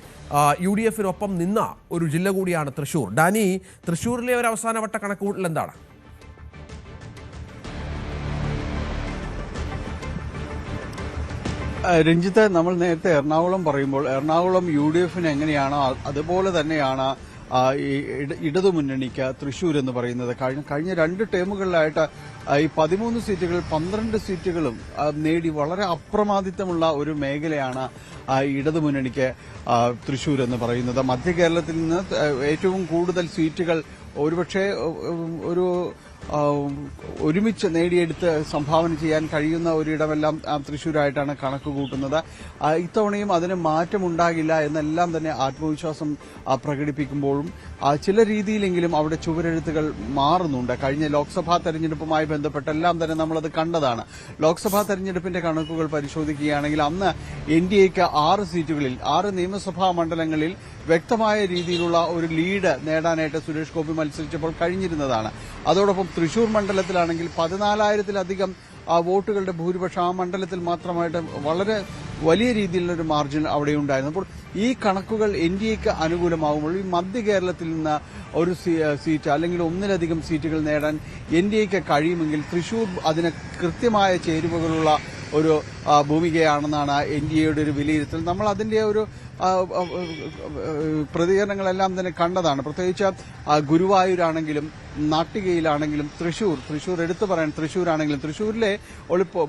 UDFനൊപ്പം നിന്ന ഒരു ജില്ല കൂടിയാണ് തൃശ്ശൂർ. ഡാനി, തൃശ്ശൂരിലെ ഒരു അവസാനവട്ട കണക്കുകൂട്ടൽ എന്താണ്? രഞ്ജിത്ത്, നമ്മൾ നേരത്തെ എറണാകുളം പറയുമ്പോൾ എറണാകുളം UDFന് എങ്ങനെയാണോ അതുപോലെ തന്നെയാണ് ഇടതുമുന്നണിക്ക് തൃശ്ശൂർ എന്ന് പറയുന്നത്. കഴിഞ്ഞ 2 ടേമുകളിലായിട്ട് ഈ 13 സീറ്റുകൾ 12 സീറ്റുകളും നേടി വളരെ അപ്രമാദിത്വമുള്ള ഒരു മേഖലയാണ് ഇടതുമുന്നണിക്ക് തൃശ്ശൂർ എന്ന് പറയുന്നത്. മധ്യ കേരളത്തിൽ നിന്ന് ഏറ്റവും കൂടുതൽ സീറ്റുകൾ ഒരുപക്ഷെ ഒരുമിച്ച് നേടിയെടുത്ത് സംഭാവന ചെയ്യാൻ കഴിയുന്ന ഒരിടമെല്ലാം തൃശ്ശൂരായിട്ടാണ് കണക്ക് കൂട്ടുന്നത്. ഇത്തവണയും അതിന് മാറ്റമുണ്ടാകില്ല എന്നെല്ലാം തന്നെ ആത്മവിശ്വാസം പ്രകടിപ്പിക്കുമ്പോഴും ചില രീതിയിലെങ്കിലും അവിടെ ചുവരെഴുത്തുകൾ മാറുന്നുണ്ട്. കഴിഞ്ഞ ലോക്സഭാ തെരഞ്ഞെടുപ്പുമായി ബന്ധപ്പെട്ടെല്ലാം തന്നെ നമ്മളത് കണ്ടതാണ്. ലോക്സഭാ തെരഞ്ഞെടുപ്പിന്റെ കണക്കുകൾ പരിശോധിക്കുകയാണെങ്കിൽ അന്ന് NDAക്ക് 6 സീറ്റുകളിൽ 6 നിയമസഭാ മണ്ഡലങ്ങളിൽ വ്യക്തമായ രീതിയിലുള്ള ഒരു ലീഡ് നേടാനായിട്ട് സുരേഷ് ഗോപി മത്സരിച്ചപ്പോൾ കഴിഞ്ഞിരുന്നതാണ്. അതോടൊപ്പം തൃശൂർ മണ്ഡലത്തിലാണെങ്കിൽ 14,000-ലധികം വോട്ടുകളുടെ ഭൂരിപക്ഷം ആ മണ്ഡലത്തിൽ മാത്രമായിട്ട് വളരെ വലിയ രീതിയിലുള്ളൊരു മാർജിൻ അവിടെ ഉണ്ടായിരുന്നു. അപ്പോൾ ഈ കണക്കുകൾ NDAക്ക് അനുകൂലമാകുമ്പോൾ ഈ മധ്യ കേരളത്തിൽ നിന്ന് ഒരു സീറ്റ് അല്ലെങ്കിൽ ഒന്നിലധികം സീറ്റുകൾ നേടാൻ NDAക്ക് കഴിയുമെങ്കിൽ തൃശൂർ അതിന് കൃത്യമായ ചേരുവകളുള്ള ഒരു ഭൂമികയാണെന്നാണ് NDAയുടെ ഒരു വിലയിരുത്തൽ. നമ്മൾ അതിന്റെ ഒരു പ്രതികരണങ്ങളെല്ലാം തന്നെ കണ്ടതാണ്. പ്രത്യേകിച്ച് ഗുരുവായൂരാണെങ്കിലും നാട്ടികയിലാണെങ്കിലും തൃശൂർ എടുത്തു പറയാൻ തൃശൂരാണെങ്കിലും തൃശൂരിലെ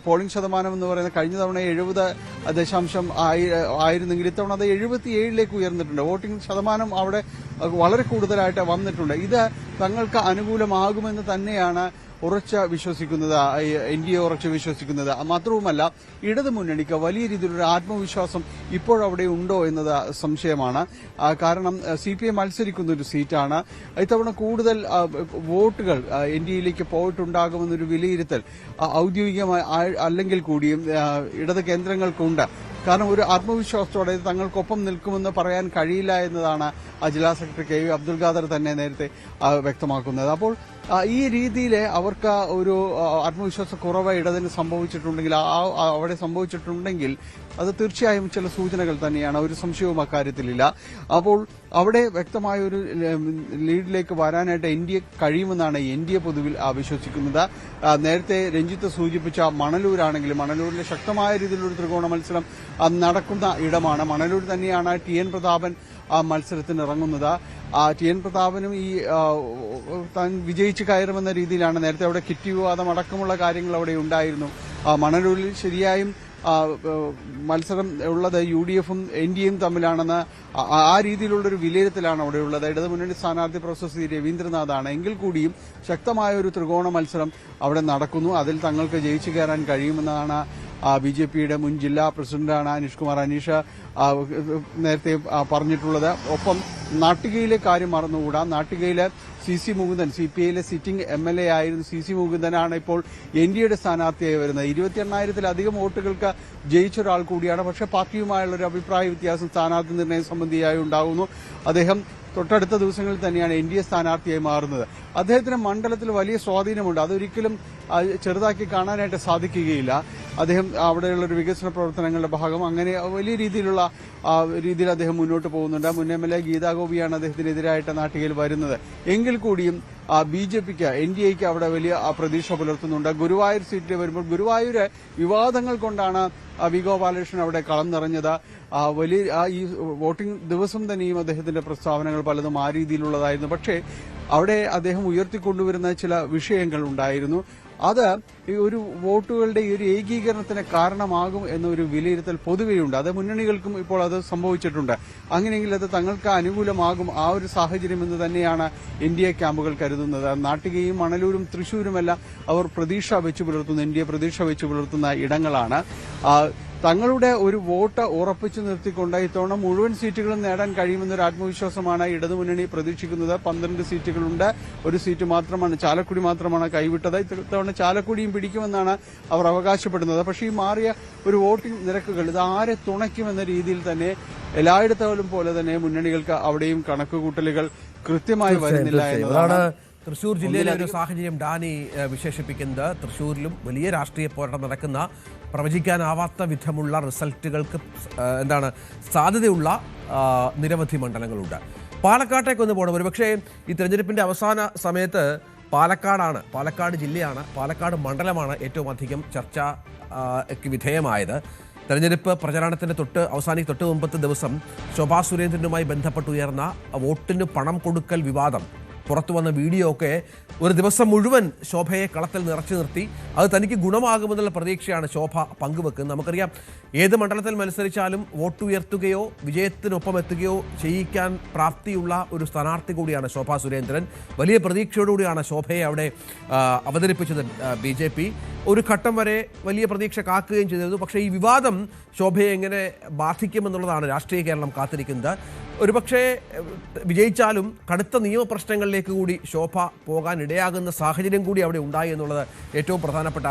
പോളിംഗ് ശതമാനം എന്ന് പറയുന്നത് കഴിഞ്ഞ തവണ 70% ആയിരുന്നെങ്കിൽ ഇത്തവണ അത് 77-ലേക്ക് ഉയർന്നിട്ടുണ്ട്. വോട്ടിംഗ് ശതമാനം അവിടെ വളരെ കൂടുതലായിട്ട് വന്നിട്ടുണ്ട്. ഇത് തങ്ങൾക്ക് അനുകൂലമാകുമെന്ന് തന്നെയാണ് വിശ്വസിക്കുന്നത്, NDA ഉറച്ചു വിശ്വസിക്കുന്നത്. മാത്രവുമല്ല ഇടതു മുന്നണിക്ക് വലിയ രീതിയിലൊരു ആത്മവിശ്വാസം ഇപ്പോഴവിടെ ഉണ്ടോ എന്നത് സംശയമാണ്. കാരണം CPI മത്സരിക്കുന്ന ഒരു സീറ്റാണ്. ഇത്തവണ കൂടുതൽ വോട്ടുകൾ NDAയിലേക്ക് പോയിട്ടുണ്ടാകുമെന്നൊരു വിലയിരുത്തൽ ഔദ്യോഗികമായി അല്ലെങ്കിൽ കൂടിയും ഇടത് കേന്ദ്രങ്ങൾക്കുണ്ട്. കാരണം ഒരു ആത്മവിശ്വാസത്തോടെ തങ്ങൾക്കൊപ്പം നിൽക്കുമെന്ന് പറയാൻ കഴിയില്ല എന്നതാണ് ജില്ലാ സെക്രട്ടറി KV അബ്ദുൽ ഖാദർ തന്നെ നേരത്തെ വ്യക്തമാക്കുന്നത്. അപ്പോൾ ഈ രീതിയിൽ അവർക്ക് ഒരു ആത്മവിശ്വാസ കുറവ് ഇടതിന് സംഭവിച്ചിട്ടുണ്ടെങ്കിൽ, അവിടെ സംഭവിച്ചിട്ടുണ്ടെങ്കിൽ അത് തീർച്ചയായും ചില സൂചനകൾ തന്നെയാണ്, ഒരു സംശയവും അക്കാര്യത്തിലില്ല. അപ്പോൾ അവിടെ വ്യക്തമായ ഒരു ലീഡിലേക്ക് വരാനായിട്ട് NDA കഴിയുമെന്നാണ് NDA പൊതുവിൽ വിശ്വസിക്കുന്നത്. നേരത്തെ രഞ്ജിത്ത് സൂചിപ്പിച്ച മണലൂരാണെങ്കിലും മണലൂരിലെ ശക്തമായ രീതിയിലൊരു ത്രികോണ മത്സരം നടക്കുന്ന ഇടമാണ്. മണലൂർ തന്നെയാണ് TN പ്രതാപൻ മത്സരത്തിന് ഇറങ്ങുന്നത്. TN പ്രതാപനും ഈ താൻ വിജയിച്ച് കയറുമെന്ന രീതിയിലാണ്. നേരത്തെ അവിടെ കിറ്റ് വിവാദം അടക്കമുള്ള കാര്യങ്ങൾ അവിടെ ഉണ്ടായിരുന്നു. മണലൂരിൽ ശരിയായും മത്സരം ഉള്ളത് UDFും NDAയും തമ്മിലാണെന്ന് ആ രീതിയിലുള്ളൊരു വിലയിരുത്തലാണ് അവിടെ ഉള്ളത്. ഇടതുമുന്നണി സ്ഥാനാർത്ഥി പ്രൊഫസർ C രവീന്ദ്രനാഥാണ്. എങ്കിൽ കൂടിയും ശക്തമായ ഒരു ത്രികോണ മത്സരം അവിടെ നടക്കുന്നു. അതിൽ തങ്ങൾക്ക് ജയിച്ചു കയറാൻ കഴിയുമെന്നാണ് BJPയുടെ മുൻ ജില്ലാ പ്രസിഡന്റാണ് അനീഷ് നേരത്തെ പറഞ്ഞിട്ടുള്ളത്. ഒപ്പം നാട്ടികയിലെ കാര്യം മറന്നുകൂടാ. നാട്ടികയിലെ CC മുകുന്ദൻ, CPIയിലെ സിറ്റിംഗ് MLA ആയിരുന്നു CC മുകുന്ദനാണ് ഇപ്പോൾ NDAയുടെ സ്ഥാനാർത്ഥിയായി വരുന്നത്. 28,000-ലധികം വോട്ടുകൾക്ക് ജയിച്ച ഒരാൾ കൂടിയാണ്. പക്ഷേ പാർട്ടിയുമായുള്ളൊരു അഭിപ്രായ വ്യത്യാസം സ്ഥാനാർത്ഥി നിർണയം സംബന്ധിയായി ഉണ്ടാകുന്നു. അദ്ദേഹം തൊട്ടടുത്ത ദിവസങ്ങളിൽ തന്നെയാണ് NDA സ്ഥാനാർത്ഥിയായി മാറുന്നത്. അദ്ദേഹത്തിന് മണ്ഡലത്തിൽ വലിയ സ്വാധീനമുണ്ട്. അതൊരിക്കലും ചെറുതാക്കി കാണാനായിട്ട് സാധിക്കുകയില്ല. അദ്ദേഹം അവിടെയുള്ളൊരു വികസന പ്രവർത്തനങ്ങളുടെ ഭാഗം അങ്ങനെ വലിയ രീതിയിൽ അദ്ദേഹം മുന്നോട്ട് പോകുന്നുണ്ട്. മുൻ MLA ഗീതാ ഗോപിയാണ് അദ്ദേഹത്തിനെതിരായിട്ട് നാട്ടികയിൽ വരുന്നത്. എങ്കിൽ കൂടിയും BJPക്ക് NDAയ്ക്ക് അവിടെ വലിയ പ്രതീക്ഷ പുലർത്തുന്നുണ്ട്. ഗുരുവായൂർ സീറ്റിൽ വരുമ്പോൾ ഗുരുവായൂര് വിവാദങ്ങൾ കൊണ്ടാണ് വി ഗോപാലകൃഷ്ണൻ അവിടെ കളം നിറഞ്ഞത്. വലിയ ഈ വോട്ടിംഗ് ദിവസം തന്നെയും അദ്ദേഹത്തിന്റെ പ്രസ്താവനകൾ പലതും ആ രീതിയിലുള്ളതായിരുന്നു. പക്ഷേ അവിടെ അദ്ദേഹം ഉയർത്തിക്കൊണ്ടുവരുന്ന ചില വിഷയങ്ങൾ ഉണ്ടായിരുന്നു. അത് ഈ ഒരു വോട്ടുകളുടെ ഈ ഒരു ഏകീകരണത്തിന് കാരണമാകും എന്നൊരു വിലയിരുത്തൽ പൊതുവെയുണ്ട്. അത് മുന്നണികൾക്കും ഇപ്പോൾ അത് സംഭവിച്ചിട്ടുണ്ട്. അങ്ങനെയെങ്കിൽ അത് തങ്ങൾക്ക് അനുകൂലമാകും ആ ഒരു സാഹചര്യം എന്ന് തന്നെയാണ് NDA ക്യാമ്പുകൾ കരുതുന്നത്. നാട്ടികയും മണലൂരും തൃശൂരുമെല്ലാം അവർ പ്രതീക്ഷ വെച്ചു പുലർത്തുന്ന NDA പ്രതീക്ഷ വെച്ചു പുലർത്തുന്ന ഇടങ്ങളാണ്. തങ്ങളുടെ ഒരു വോട്ട് ഉറപ്പിച്ചു നിർത്തിക്കൊണ്ട് ഇത്തവണ മുഴുവൻ സീറ്റുകളും നേടാൻ കഴിയുമെന്നൊരു ആത്മവിശ്വാസമാണ് ഇടതുമുന്നണി പ്രതീക്ഷിക്കുന്നത്. 12 സീറ്റുകളുണ്ട്. ഒരു സീറ്റ് മാത്രമാണ്, ചാലക്കുടി മാത്രമാണ് കൈവിട്ടത്. ഇത്തവണ ചാലക്കുടിയും പിടിക്കുമെന്നാണ് അവർ അവകാശപ്പെടുന്നത്. പക്ഷേ ഈ മാറിയ ഒരു വോട്ടിംഗ് നിരക്കുകൾ ഇത് ആരെ തുണയ്ക്കുമെന്ന രീതിയിൽ തന്നെ എല്ലായിടത്തോളം പോലെ തന്നെ മുന്നണികൾക്ക് അവിടെയും കണക്കുകൂട്ടലുകൾ കൃത്യമായി വരുന്നില്ല എന്നതാണ് തൃശൂർ ജില്ലയിലെ ഒരു സാഹചര്യം ഡാനി വിശേഷിപ്പിക്കുന്നത്. തൃശൂരിലും വലിയ രാഷ്ട്രീയ പോരാട്ടം നടക്കുന്ന, പ്രവചിക്കാനാവാത്ത വിധമുള്ള റിസൾട്ടുകൾക്ക് സാധ്യതയുള്ള നിരവധി മണ്ഡലങ്ങളുണ്ട്. പാലക്കാട്ടേക്കൊന്ന് പോകണം. ഒരുപക്ഷേ ഈ തെരഞ്ഞെടുപ്പിൻ്റെ അവസാന സമയത്ത് പാലക്കാട് ജില്ലയാണ്, പാലക്കാട് മണ്ഡലമാണ് ഏറ്റവും അധികം ചർച്ചയ്ക്ക് വിധേയമായത്. തെരഞ്ഞെടുപ്പ് പ്രചാരണത്തിന് തൊട്ട് മുമ്പത്തെ ദിവസം ശോഭാ സുരേന്ദ്രനുമായി ബന്ധപ്പെട്ടുയർന്ന വോട്ടിന് പണം കൊടുക്കൽ വിവാദം, പുറത്തു വന്ന വീഡിയോ ഒക്കെ ഒരു ദിവസം മുഴുവൻ ശോഭയെ കളത്തിൽ നിറച്ചു നിർത്തി. അത് തനിക്ക് ഗുണമാകുമെന്നുള്ള പ്രതീക്ഷയാണ് ശോഭ പങ്കുവെക്കുന്നത്. നമുക്കറിയാം, ഏത് മണ്ഡലത്തിൽ മത്സരിച്ചാലും വോട്ട് ഉയർത്തുകയോ വിജയത്തിനൊപ്പം എത്തുകയോ ചെയ്യിക്കാൻ പ്രാപ്തിയുള്ള ഒരു സ്ഥാനാർത്ഥി കൂടിയാണ് ശോഭാ സുരേന്ദ്രൻ. വലിയ പ്രതീക്ഷയോടുകൂടിയാണ് ശോഭയെ അവിടെ അവതരിപ്പിച്ചത് BJP. ഒരു ഘട്ടം വരെ വലിയ പ്രതീക്ഷ കാക്കുകയും ചെയ്തിരുന്നു. പക്ഷേ ഈ വിവാദം ശോഭയെ എങ്ങനെ ബാധിക്കുമെന്നുള്ളതാണ് രാഷ്ട്രീയ കേരളം കാത്തിരിക്കുന്നത്. ഒരുപക്ഷെ വിജയിച്ചാലും കടുത്ത നിയമപ്രശ്നങ്ങളിലേക്ക് കൂടി ശോഭ പോകാൻ ഇടയാകുന്ന സാഹചര്യം കൂടി അവിടെ ഉണ്ടായി എന്നുള്ളത് ഏറ്റവും പ്രധാനപ്പെട്ട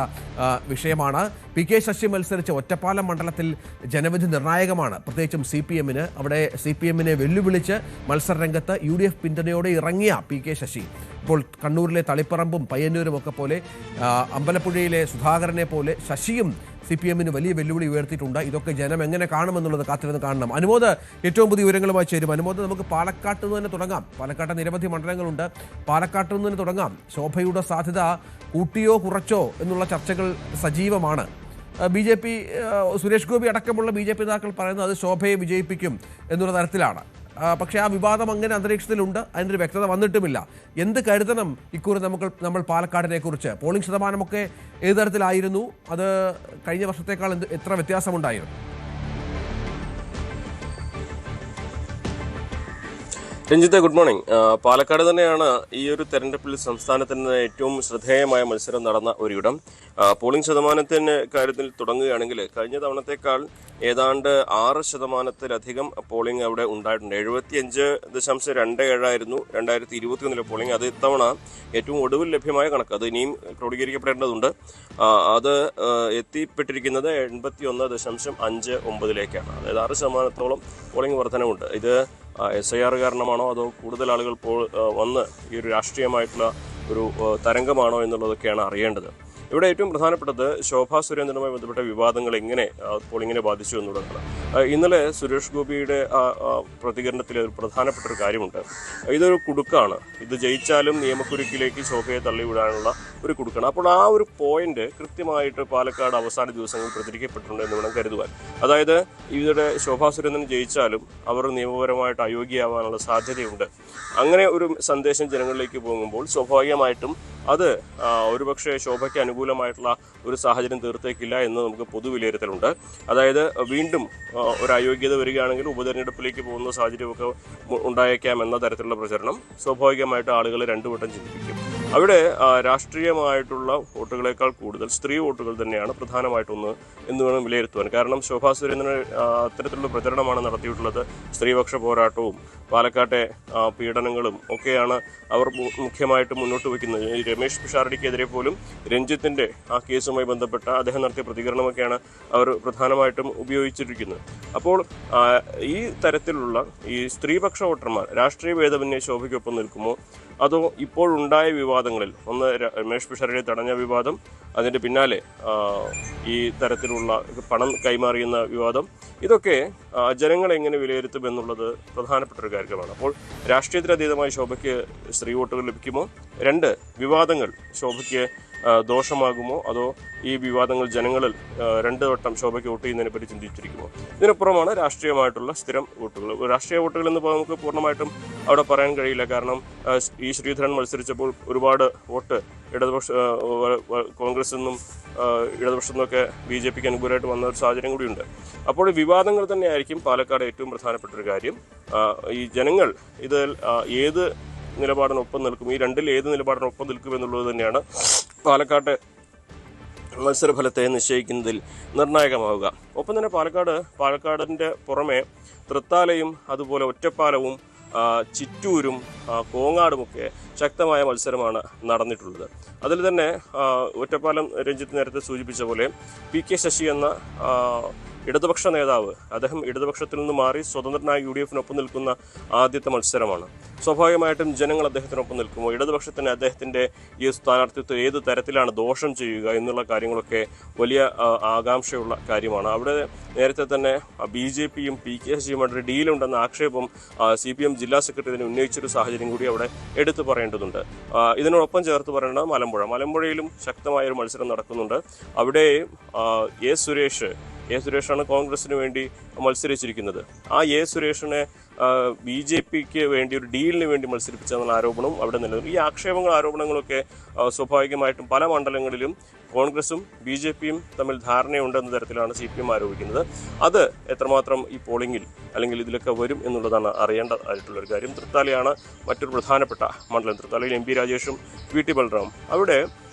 വിഷയമാണ്. PK ശശി മത്സരിച്ച ഒറ്റപ്പാലം മണ്ഡലത്തിൽ ജനവിധി നിർണായകമാണ്, പ്രത്യേകിച്ചും CPMന്. അവിടെ CPMനെ വെല്ലുവിളിച്ച് മത്സരരംഗത്ത് UDF പിന്തുണയോടെ ഇറങ്ങിയ PK ശശി ഇപ്പോൾ കണ്ണൂരിലെ തളിപ്പറമ്പും പയ്യന്നൂരും ഒക്കെ പോലെ, അമ്പലപ്പുഴയിലെ സുധാകരനെ പോലെ ശശിയും CPMന് വലിയ വെല്ലുവിളി ഉയർത്തിയിട്ടുണ്ട്. ഇതൊക്കെ ജനം എങ്ങനെ കാണുമെന്നുള്ളത് കാത്തിരുന്ന് കാണണം. അനുമോദ് ഏറ്റവും പുതിയ വിവരങ്ങളുമായി ചേരും. അനുമോദ്, നമുക്ക് പാലക്കാട്ട് നിന്ന് തന്നെ തുടങ്ങാം. പാലക്കാട്ട് നിരവധി മണ്ഡലങ്ങളുണ്ട്. പാലക്കാട്ട് നിന്ന് തന്നെ തുടങ്ങാം. ശോഭയുടെ സാധ്യത കൂട്ടിയോ കുറച്ചോ എന്നുള്ള ചർച്ചകൾ സജീവമാണ്. BJP സുരേഷ് ഗോപി അടക്കമുള്ള BJP നേതാക്കൾ പറയുന്നത് അത് ശോഭയെ വിജയിപ്പിക്കും എന്നുള്ള തരത്തിലാണ്. പക്ഷേ ആ വിവാദം അങ്ങനെ അന്തരീക്ഷത്തിലുണ്ട്, അതിനൊരു വ്യക്തത വന്നിട്ടുമില്ല. എന്ത് കരുതണം ഇക്കുറി നമ്മൾ പാലക്കാടിനെ കുറിച്ച്? പോളിംഗ് ശതമാനമൊക്കെ ഏത് തരത്തിലായിരുന്നു? അത് കഴിഞ്ഞ വർഷത്തേക്കാൾ എത്ര വ്യത്യാസമുണ്ടായിരുന്നു? Ranjith, good morning. പാലക്കാട് തന്നെയാണ് ഈ ഒരു തെരഞ്ഞെടുപ്പിൽ സംസ്ഥാനത്തിന് ഏറ്റവും ശ്രദ്ധേയമായ മത്സരം നടന്ന ഒരിടം. പോളിംഗ് ശതമാനത്തിന് കാര്യത്തിൽ തുടങ്ങുകയാണെങ്കിൽ കഴിഞ്ഞ തവണത്തേക്കാൾ ഏതാണ്ട് 6% പോളിംഗ് അവിടെ ഉണ്ടായിട്ടുണ്ട്. 75.27 ആയിരുന്നു 2021 പോളിംഗ്. അത് ഇത്തവണ ഏറ്റവും ഒടുവിൽ ലഭ്യമായ കണക്ക്. അത് ഇനിയും ക്രോഡീകരിക്കപ്പെടേണ്ടതുണ്ട്. അത് എത്തിപ്പെട്ടിരിക്കുന്നത് 81.59 അതായത് 6% പോളിംഗ് വർധനവുണ്ട്. ഇത് SIR കാരണമാണോ അതോ കൂടുതൽ ആളുകൾ വന്ന് ഈ ഒരു രാഷ്ട്രീയമായിട്ടുള്ള ഒരു തരംഗമാണോ എന്നുള്ളതൊക്കെയാണ് അറിയേണ്ടത്. ഇവിടെ ഏറ്റവും പ്രധാനപ്പെട്ടത് ശോഭാ സുരേന്ദ്രനുമായി ബന്ധപ്പെട്ട വിവാദങ്ങൾ എങ്ങനെ പോളിംഗിനെ ബാധിച്ചു എന്നുള്ളതാണ്. ഇന്നലെ സുരേഷ് ഗോപിയുടെ പ്രതികരണത്തിൽ ഒരു പ്രധാനപ്പെട്ട ഒരു കാര്യമുണ്ട്. ഇതൊരു കുടുക്കാണ്. ഇത് ജയിച്ചാലും നിയമക്കുരുക്കിലേക്ക് ശോഭയെ തള്ളിവിടാനുള്ള ഒരു കുടുക്കാണ്. അപ്പോൾ ആ ഒരു പോയിന്റ് കൃത്യമായിട്ട് പാലക്കാട് അവസാന ദിവസങ്ങളിൽ പ്രചരിക്കപ്പെട്ടിട്ടുണ്ട് എന്ന് വേണം കരുതുവാൻ. അതായത് ഇവരുടെ ശോഭാ സുരേന്ദ്രൻ ജയിച്ചാലും അവർ നിയമപരമായിട്ട് അയോഗ്യയാവാനുള്ള സാധ്യതയുണ്ട്. അങ്ങനെ ഒരു സന്ദേശം ജനങ്ങളിലേക്ക് പോകുമ്പോൾ സ്വാഭാവികമായിട്ടും അത് ഒരുപക്ഷെ ശോഭയ്ക്ക് അനുകൂലമായിട്ടുള്ള ഒരു സാഹചര്യം തീർത്തേക്കില്ല എന്ന് നമുക്ക് പൊതുവിലയിരുത്തലുണ്ട്. അതായത് വീണ്ടും ഒരു അയോഗ്യത വരികയാണെങ്കിൽ ഉപതെരഞ്ഞെടുപ്പിലേക്ക് പോകുന്ന സാഹചര്യമൊക്കെ ഉണ്ടായേക്കാം എന്ന തരത്തിലുള്ള പ്രചരണം സ്വാഭാവികമായിട്ട് ആളുകളെ രണ്ടു വട്ടം ചിന്തിപ്പിക്കും. അവിടെ രാഷ്ട്രീയമായിട്ടുള്ള വോട്ടുകളേക്കാൾ കൂടുതൽ സ്ത്രീ വോട്ടുകൾ തന്നെയാണ് പ്രധാനമായിട്ടൊന്ന് എന്ന് വേണം വിലയിരുത്തുവാൻ. കാരണം ശോഭാ സുരേന്ദ്രൻ അത്തരത്തിലുള്ള പ്രചരണമാണ് നടത്തിയിട്ടുള്ളത്. സ്ത്രീപക്ഷ പോരാട്ടവും പാലക്കാട്ടെ പീഡനങ്ങളും ഒക്കെയാണ് അവർ മുഖ്യമായിട്ട് മുന്നോട്ട് വയ്ക്കുന്നത്. ഈ രമേശ് പിഷാരടിക്കെതിരെ പോലും രഞ്ജിത്തിൻ്റെ ആ കേസുമായി ബന്ധപ്പെട്ട അദ്ദേഹം നടത്തിയ പ്രതികരണമൊക്കെയാണ് അവർ പ്രധാനമായിട്ടും ഉപയോഗിച്ചിരിക്കുന്നത്. അപ്പോൾ ഈ തരത്തിലുള്ള ഈ സ്ത്രീപക്ഷ വോട്ടർമാർ രാഷ്ട്രീയ ഭേദമന്യേ ശോഭയ്ക്കൊപ്പം നിൽക്കുമോ അതോ ഇപ്പോഴുണ്ടായ വിവാദങ്ങളിൽ ഒന്ന് രമേശ് പിഷാരടിയെ തടഞ്ഞ വിവാദം, അതിൻ്റെ പിന്നാലെ ഈ തരത്തിലുള്ള പണം കൈമാറിയുന്ന വിവാദം, ഇതൊക്കെ ജനങ്ങൾ എങ്ങനെ വിലയിരുത്തും എന്നുള്ളത് പ്രധാനപ്പെട്ട ഒരു കാര്യമാണ്. അപ്പോൾ രാഷ്ട്രീയത്തിലതീതമായി ശോഭയ്ക്ക് സ്ത്രീ വോട്ടുകൾ ലഭിക്കുമോ? 2 വിവാദങ്ങൾ ശോഭയ്ക്ക് ദോഷമാകുമോ അതോ ഈ വിവാദങ്ങൾ ജനങ്ങളിൽ 2 വട്ടം ശോഭയ്ക്ക് വോട്ട് ചെയ്യുന്നതിനെ പറ്റി ചിന്തിച്ചിരിക്കുമോ? ഇതിനപ്പുറമാണ് രാഷ്ട്രീയമായിട്ടുള്ള സ്ഥിരം വോട്ടുകൾ. രാഷ്ട്രീയ വോട്ടുകൾ എന്ന് നമുക്ക് പൂർണ്ണമായിട്ടും അവിടെ പറയാൻ കഴിയില്ല. കാരണം ഈ ശ്രീധരൻ മത്സരിച്ചപ്പോൾ ഒരുപാട് വോട്ട് കോൺഗ്രസ് നിന്നും ഇടതുപക്ഷത്തു നിന്നൊക്കെ BJPക്ക് അനുകൂലമായിട്ട് വന്ന ഒരു സാഹചര്യം കൂടിയുണ്ട്. അപ്പോൾ വിവാദങ്ങൾ തന്നെയായിരിക്കും പാലക്കാട് ഏറ്റവും പ്രധാനപ്പെട്ട ഒരു കാര്യം. ഈ ജനങ്ങൾ ഇതിൽ ഏത് നിലപാടിനൊപ്പം നിൽക്കും, ഈ 2ൽ ഏത് നിലപാടിനൊപ്പം നിൽക്കും എന്നുള്ളത് തന്നെയാണ് പാലക്കാട്ടെ മത്സരഫലത്തെ നിശ്ചയിക്കുന്നതിൽ നിർണായകമാവുക. ഒപ്പം തന്നെ പാലക്കാടിൻ്റെ പുറമെ തൃത്താലയും അതുപോലെ ഒറ്റപ്പാലവും ചിറ്റൂരും കോങ്ങാടുമൊക്കെ ശക്തമായ മത്സരമാണ് നടന്നിട്ടുള്ളത്. അതിൽ തന്നെ ഒറ്റപ്പാലം രഞ്ജിത്ത് നേരത്തെ സൂചിപ്പിച്ച പോലെ PK ശശി എന്ന ഇടതുപക്ഷ നേതാവ്, അദ്ദേഹം ഇടതുപക്ഷത്തിൽ നിന്ന് മാറി സ്വതന്ത്രനായ UDFനൊപ്പം നിൽക്കുന്ന ആദ്യത്തെ മത്സരമാണ്. സ്വാഭാവികമായിട്ടും ജനങ്ങൾ അദ്ദേഹത്തിനൊപ്പം നിൽക്കുമോ, ഇടതുപക്ഷത്തിന് അദ്ദേഹത്തിൻ്റെ ഈ സ്ഥാനാർത്ഥിത്വം ഏത് തരത്തിലാണ് ദോഷം ചെയ്യുക എന്നുള്ള കാര്യങ്ങളൊക്കെ വലിയ ആകാംക്ഷയുള്ള കാര്യമാണ്. അവിടെ നേരത്തെ തന്നെ BJPയും PK ശശിയുമായിട്ട് ഡീലുണ്ടെന്ന ആക്ഷേപം CPM ജില്ലാ സെക്രട്ടറി തന്നെ ഉന്നയിച്ചൊരു സാഹചര്യം കൂടി അവിടെ എടുത്തു പറയേണ്ടതുണ്ട്. ഇതിനോടൊപ്പം ചേർത്ത് പറയേണ്ടത് മലമ്പുഴയിലും ശക്തമായൊരു മത്സരം നടക്കുന്നുണ്ട്. അവിടെ എ സുരേഷാണ് കോൺഗ്രസിന് വേണ്ടി മത്സരിച്ചിരിക്കുന്നത്. ആ സുരേഷിനെ BJPക്ക് വേണ്ടി ഒരു ഡീലിന് വേണ്ടി മത്സരിപ്പിച്ചെന്നുള്ള ആരോപണവും അവിടെ നിലനിൽക്കും. ഈ ആരോപണങ്ങളൊക്കെ സ്വാഭാവികമായിട്ടും പല മണ്ഡലങ്ങളിലും കോൺഗ്രസും BJPയും തമ്മിൽ ധാരണയുണ്ടെന്ന തരത്തിലാണ് CPM ആരോപിക്കുന്നത്. അത് എത്രമാത്രം ഈ പോളിംഗിൽ അല്ലെങ്കിൽ ഇതിലൊക്കെ വരും എന്നുള്ളതാണ് അറിയേണ്ടതായിട്ടുള്ളൊരു കാര്യം. തൃത്താലയാണ് മറ്റൊരു പ്രധാനപ്പെട്ട മണ്ഡലം. തൃത്താലയിൽ MP രാജേഷും VT ബൽറാം. അവിടെ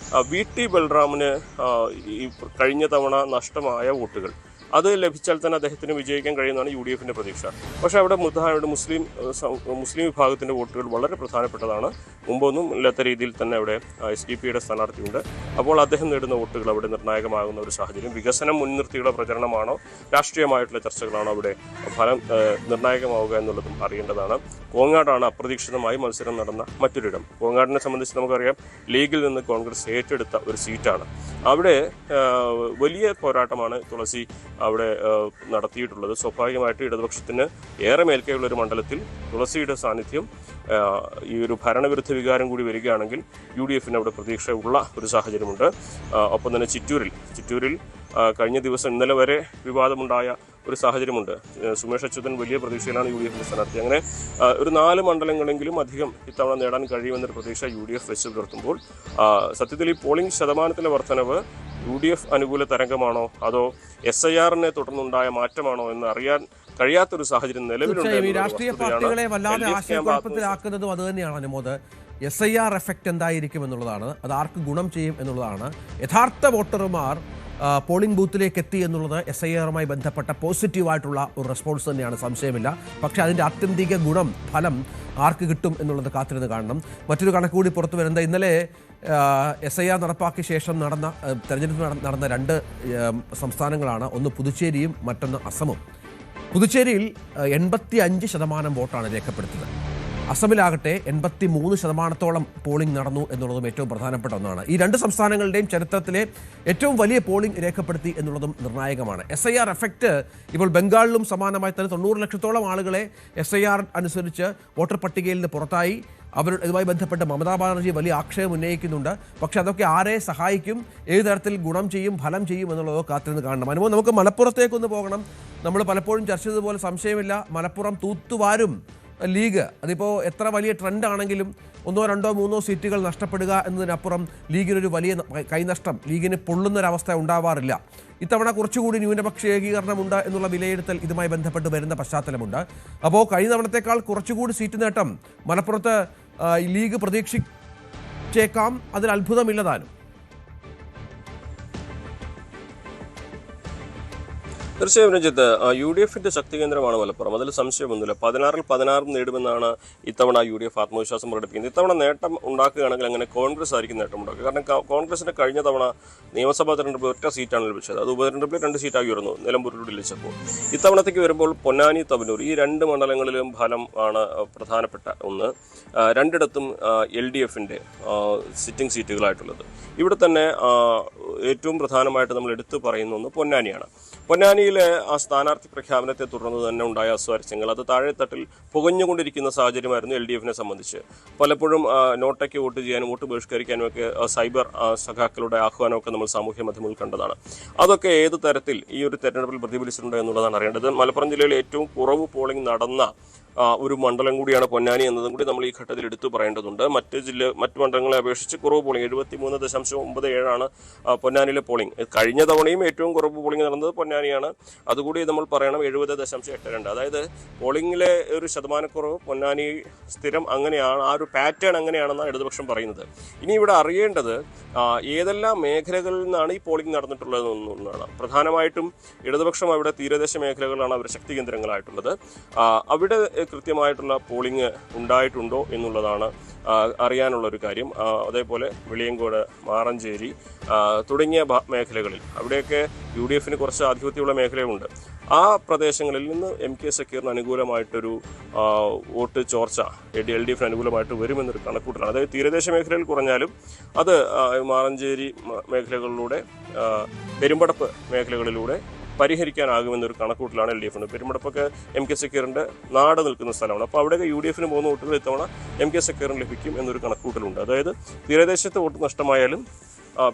VT ബൽറാമിന് ഈ കഴിഞ്ഞ തവണ നഷ്ടമായ വോട്ടുകൾ അത് ലഭിച്ചാൽ തന്നെ അദ്ദേഹത്തിന് വിജയിക്കാൻ കഴിയുന്നതാണ് UDFൻ്റെ പ്രതീക്ഷ. പക്ഷേ അവിടെ മുസ്ലിം വിഭാഗത്തിൻ്റെ വോട്ടുകൾ വളരെ പ്രധാനപ്പെട്ടതാണ്. മുമ്പൊന്നും ഇല്ലാത്ത രീതിയിൽ തന്നെ അവിടെ SDP സ്ഥാനാർത്ഥിയുണ്ട്. അപ്പോൾ അദ്ദേഹം നേടുന്ന വോട്ടുകൾ അവിടെ നിർണായകമാകുന്ന ഒരു സാഹചര്യം. വികസനം മുൻനിർത്തിയുള്ള പ്രചരണമാണോ രാഷ്ട്രീയമായിട്ടുള്ള ചർച്ചകളാണോ അവിടെ ഫലം നിർണായകമാവുക എന്നുള്ളതും അറിയേണ്ടതാണ്. കോങ്ങാടാണ് അപ്രതീക്ഷിതമായി മത്സരം നടന്ന മറ്റൊരിടം. കോങ്ങാടിനെ സംബന്ധിച്ച് നമുക്കറിയാം ലീഗിൽ നിന്ന് കോൺഗ്രസ് ഏറ്റെടുത്ത ഒരു സീറ്റാണ്. അവിടെ വലിയ പോരാട്ടമാണ് തുളസി അവിടെ നടത്തിയിട്ടുള്ളത്. സ്വാഭാവികമായിട്ട് ഇടതുപക്ഷത്തിന് ഏറെ മേൽക്കൈയുള്ള ഒരു മണ്ഡലത്തിൽ തുളസിയുടെ സാന്നിധ്യം ഈ ഒരു ഭരണവിരുദ്ധ വികാരം കൂടി വരികയാണെങ്കിൽ UDFന് അവിടെ പ്രതീക്ഷയുള്ള ഒരു സാഹചര്യമുണ്ട്. ഒപ്പം തന്നെ ചിറ്റൂരിൽ കഴിഞ്ഞ ദിവസം ഇന്നലെ വരെ വിവാദമുണ്ടായ ഒരു സാഹചര്യമുണ്ട്. സുമേഷ് അച്യുതൻ വലിയ പ്രതീക്ഷയിലാണ് UDFൻ്റെ സ്ഥാനാർത്ഥി. അങ്ങനെ ഒരു 4 മണ്ഡലങ്ങളെങ്കിലും അധികം ഇത്തവണ നേടാൻ കഴിയുമെന്നൊരു പ്രതീക്ഷ UDF വെച്ച് പുലർത്തുമ്പോൾ സത്യത്തിൽ ഈ പോളിംഗ് ശതമാനത്തിലെ വർധനവ് UDF അനുകൂല തരംഗമാണോ അതോ SIRനെ തുടർന്നുണ്ടായ മാറ്റമാണോ എന്ന് അറിയാൻ കഴിയാത്തൊരു സാഹചര്യം നിലവിലുണ്ട്. തീർച്ചയായും ഈ രാഷ്ട്രീയ പാർട്ടികളെ വല്ലാതെ ആശയക്കുഴപ്പത്തിലാക്കുന്നതും അത് തന്നെയാണ് അനുമോദ്. SIR എഫക്റ്റ് എന്തായിരിക്കും എന്നുള്ളതാണ്, അത് ആർക്ക് ഗുണം ചെയ്യും എന്നുള്ളതാണ്. യഥാർത്ഥ വോട്ടർമാർ പോളിംഗ് ബൂത്തിലേക്ക് എത്തി എന്നുള്ളത് SIRമായി ബന്ധപ്പെട്ട പോസിറ്റീവായിട്ടുള്ള ഒരു റെസ്പോൺസ് തന്നെയാണ്, സംശയമില്ല. പക്ഷേ അതിൻ്റെ ആത്യന്തിക ഗുണം, ഫലം ആർക്ക് കിട്ടും എന്നുള്ളത് കാത്തിരുന്ന് കാണണം. മറ്റൊരു കണക്കുകൂടി പുറത്തു വരുന്നത്, ഇന്നലെ SIR നടപ്പാക്കിയ ശേഷം തെരഞ്ഞെടുപ്പ് നടന്ന 2 സംസ്ഥാനങ്ങളാണ്. ഒന്ന് പുതുച്ചേരിയും മറ്റൊന്ന് അസമും. പുതുച്ചേരിയിൽ 85% വോട്ടാണ് രേഖപ്പെടുത്തിയത്. അസമിലാകട്ടെ 83% പോളിംഗ് നടന്നു എന്നുള്ളതും ഏറ്റവും പ്രധാനപ്പെട്ട ഒന്നാണ്. ഈ 2 സംസ്ഥാനങ്ങളുടെയും ചരിത്രത്തിലെ ഏറ്റവും വലിയ പോളിംഗ് രേഖപ്പെടുത്തി എന്നുള്ളതും നിർണായകമാണ്. SIR എഫക്റ്റ് ഇപ്പോൾ ബംഗാളിലും സമാനമായി തന്നെ 90 ലക്ഷത്തോളം ആളുകളെ SIR അനുസരിച്ച് വോട്ടർ പട്ടികയിൽ നിന്ന് പുറത്തായി. ഇതുമായി ബന്ധപ്പെട്ട് മമതാ ബാനർജി വലിയ ആക്ഷേപം ഉന്നയിക്കുന്നുണ്ട്. പക്ഷേ അതൊക്കെ ആരെ സഹായിക്കും, ഏത് തരത്തിൽ ഗുണം ചെയ്യും, ഫലം ചെയ്യും എന്നുള്ളതോ കാത്തിരുന്ന് കാണണം. അനുഭവം നമുക്ക് മലപ്പുറത്തേക്കൊന്ന് പോകണം. നമ്മൾ പലപ്പോഴും ചർച്ച ചെയ്തതുപോലെ സംശയമില്ല, മലപ്പുറം തൂത്തുവാരും ലീഗ്. അതിപ്പോൾ എത്ര വലിയ ട്രെൻഡാണെങ്കിലും 1, 2, 3 സീറ്റുകൾ നഷ്ടപ്പെടുക എന്നതിനപ്പുറം ലീഗിനൊരു വലിയ കൈനഷ്ടം, ലീഗിന് പൊള്ളുന്നൊരവസ്ഥ ഉണ്ടാവാറില്ല. ഇത്തവണ കുറച്ചുകൂടി ന്യൂനപക്ഷ ഏകീകരണമുണ്ട് എന്നുള്ള വിലയിരുത്തൽ ഇതുമായി ബന്ധപ്പെട്ട് വരുന്ന പശ്ചാത്തലമുണ്ട്. അപ്പോൾ കഴിഞ്ഞ തവണത്തേക്കാൾ കുറച്ചുകൂടി സീറ്റ് നേട്ടം മലപ്പുറത്ത് ലീഗ് പ്രതീക്ഷിച്ചേക്കാം. അതിൽ അത്ഭുതമില്ലതാനും. തീർച്ചയായും രഞ്ജിത്ത്, UDFന്റെ ശക്തി കേന്ദ്രമാണ് മലപ്പുറം, അതിൽ സംശയമൊന്നുമില്ല. 16-ൽ 16 നേടുമെന്നാണ് ഇത്തവണ UDF ആത്മവിശ്വാസം പ്രകടിപ്പിക്കുന്നത്. ഇത്തവണ നേട്ടം ഉണ്ടാക്കുകയാണെങ്കിൽ അങ്ങനെ കോൺഗ്രസ് ആയിരിക്കും നേട്ടം ഉണ്ടാക്കുക. കാരണം കോൺഗ്രസിന് കഴിഞ്ഞ തവണ നിയമസഭാ തെരഞ്ഞെടുപ്പിൽ 1 സീറ്റാണ് ലഭിച്ചത്. അത് ഉപതെരഞ്ഞെടുപ്പിൽ 2 സീറ്റായി ഉയർന്നു, നിലമ്പൂരിലൂടെ ലഭിച്ചപ്പോൾ. ഇത്തവണത്തേക്ക് വരുമ്പോൾ പൊന്നാനി, തവനൂർ ഈ 2 മണ്ഡലങ്ങളിലും ഫലം ആണ് പ്രധാനപ്പെട്ട ഒന്ന്. 2ഇടത്തും LDFന്റെ സിറ്റിംഗ് സീറ്റുകളായിട്ടുള്ളത്. ഇവിടെ തന്നെ ഏറ്റവും പ്രധാനമായിട്ട് നമ്മൾ എടുത്തു പറയുന്ന ഒന്ന് പൊന്നാനിയാണ്. പൊന്നാനിയിലെ ആ സ്ഥാനാർത്ഥി പ്രഖ്യാപനത്തെ തുടർന്ന് തന്നെ ഉണ്ടായ അസ്വാരസ്യങ്ങൾ, അത് താഴെത്തട്ടിൽ പുകഞ്ഞുകൊണ്ടിരിക്കുന്ന സാഹചര്യമായിരുന്നു LDFനെ സംബന്ധിച്ച്. പലപ്പോഴും നോട്ടയ്ക്ക് വോട്ട് ചെയ്യാനും വോട്ട് ബഹിഷ്കരിക്കാനും ഒക്കെ സൈബർ സഖാക്കളുടെ ആഹ്വാനമൊക്കെ നമ്മൾ സാമൂഹ്യ മാധ്യമങ്ങളിൽ കണ്ടതാണ്. അതൊക്കെ ഏത് തരത്തിൽ ഈ ഒരു തെരഞ്ഞെടുപ്പിൽ പ്രതിഫലിച്ചിട്ടുണ്ട് എന്നുള്ളതാണ് അറിയേണ്ടത്. മലപ്പുറം ജില്ലയിൽ ഏറ്റവും കുറവ് പോളിംഗ് നടന്ന ഒരു മണ്ഡലം കൂടിയാണ് പൊന്നാനി എന്നതും കൂടി നമ്മൾ ഈ ഘട്ടത്തിൽ എടുത്തു പറയേണ്ടതുണ്ട്. മറ്റ് മണ്ഡലങ്ങളെ അപേക്ഷിച്ച് കുറവ് പോളിംഗ് 73.97 പൊന്നാനിയിലെ പോളിംഗ്. കഴിഞ്ഞ തവണയും ഏറ്റവും കുറവ് പോളിംഗ് നടന്നത് പൊന്നാനിയാണ്. അതുകൂടി നമ്മൾ പറയണം, 70.82. അതായത് പോളിംഗിലെ ഒരു ശതമാനക്കുറവ് പൊന്നാനി സ്ഥിരം അങ്ങനെയാണ്, ആ ഒരു പാറ്റേൺ അങ്ങനെയാണെന്നാണ് ഇടതുപക്ഷം പറയുന്നത്. ഇനി ഇവിടെ അറിയേണ്ടത് ഏതെല്ലാം മേഖലകളിൽ നിന്നാണ് ഈ പോളിംഗ് നടന്നിട്ടുള്ളതെന്നാണ്. പ്രധാനമായിട്ടും ഇടതുപക്ഷം അവിടെ തീരദേശ മേഖലകളാണ് അവർ ശക്തി കേന്ദ്രങ്ങളായിട്ടുള്ളത്. അവിടെ കൃത്യമായിട്ടുള്ള പോളിംഗ് ഉണ്ടായിട്ടുണ്ടോ എന്നുള്ളതാണ് അറിയാനുള്ളൊരു കാര്യം. അതേപോലെ വെളിയങ്കോട്, മാറഞ്ചേരി തുടങ്ങിയ മേഖലകളിൽ അവിടെയൊക്കെ UDFന് കുറച്ച് ആധിപത്യമുള്ള മേഖലയുണ്ട്. ആ പ്രദേശങ്ങളിൽ നിന്ന് MK സക്കീറിന് അനുകൂലമായിട്ടൊരു വോട്ട് ചോർച്ച LDFന് അനുകൂലമായിട്ട് വരുമെന്നൊരു കണക്കൂട്ടലാണ്. അതായത് തീരദേശ മേഖലയിൽ കുറഞ്ഞാലും അത് മാറഞ്ചേരി മേഖലകളിലൂടെ, പെരുമ്പടപ്പ് മേഖലകളിലൂടെ പരിഹരിക്കാനാകുമെന്നൊരു കണക്കൂട്ടിലാണ് LDFന്. പെരുമ്പടപ്പൊക്കെ MK സക്കീറിൻ്റെ നാട് നിൽക്കുന്ന സ്ഥലമാണ്. അപ്പോൾ അവിടെയൊക്കെ UDFന് പോകുന്ന വോട്ടുകൾ ഇത്തവണ MK സക്കീറിന് ലഭിക്കും എന്നൊരു കണക്കൂട്ടലുണ്ട്. അതായത് തീരദേശത്ത് വോട്ട് നഷ്ടമായാലും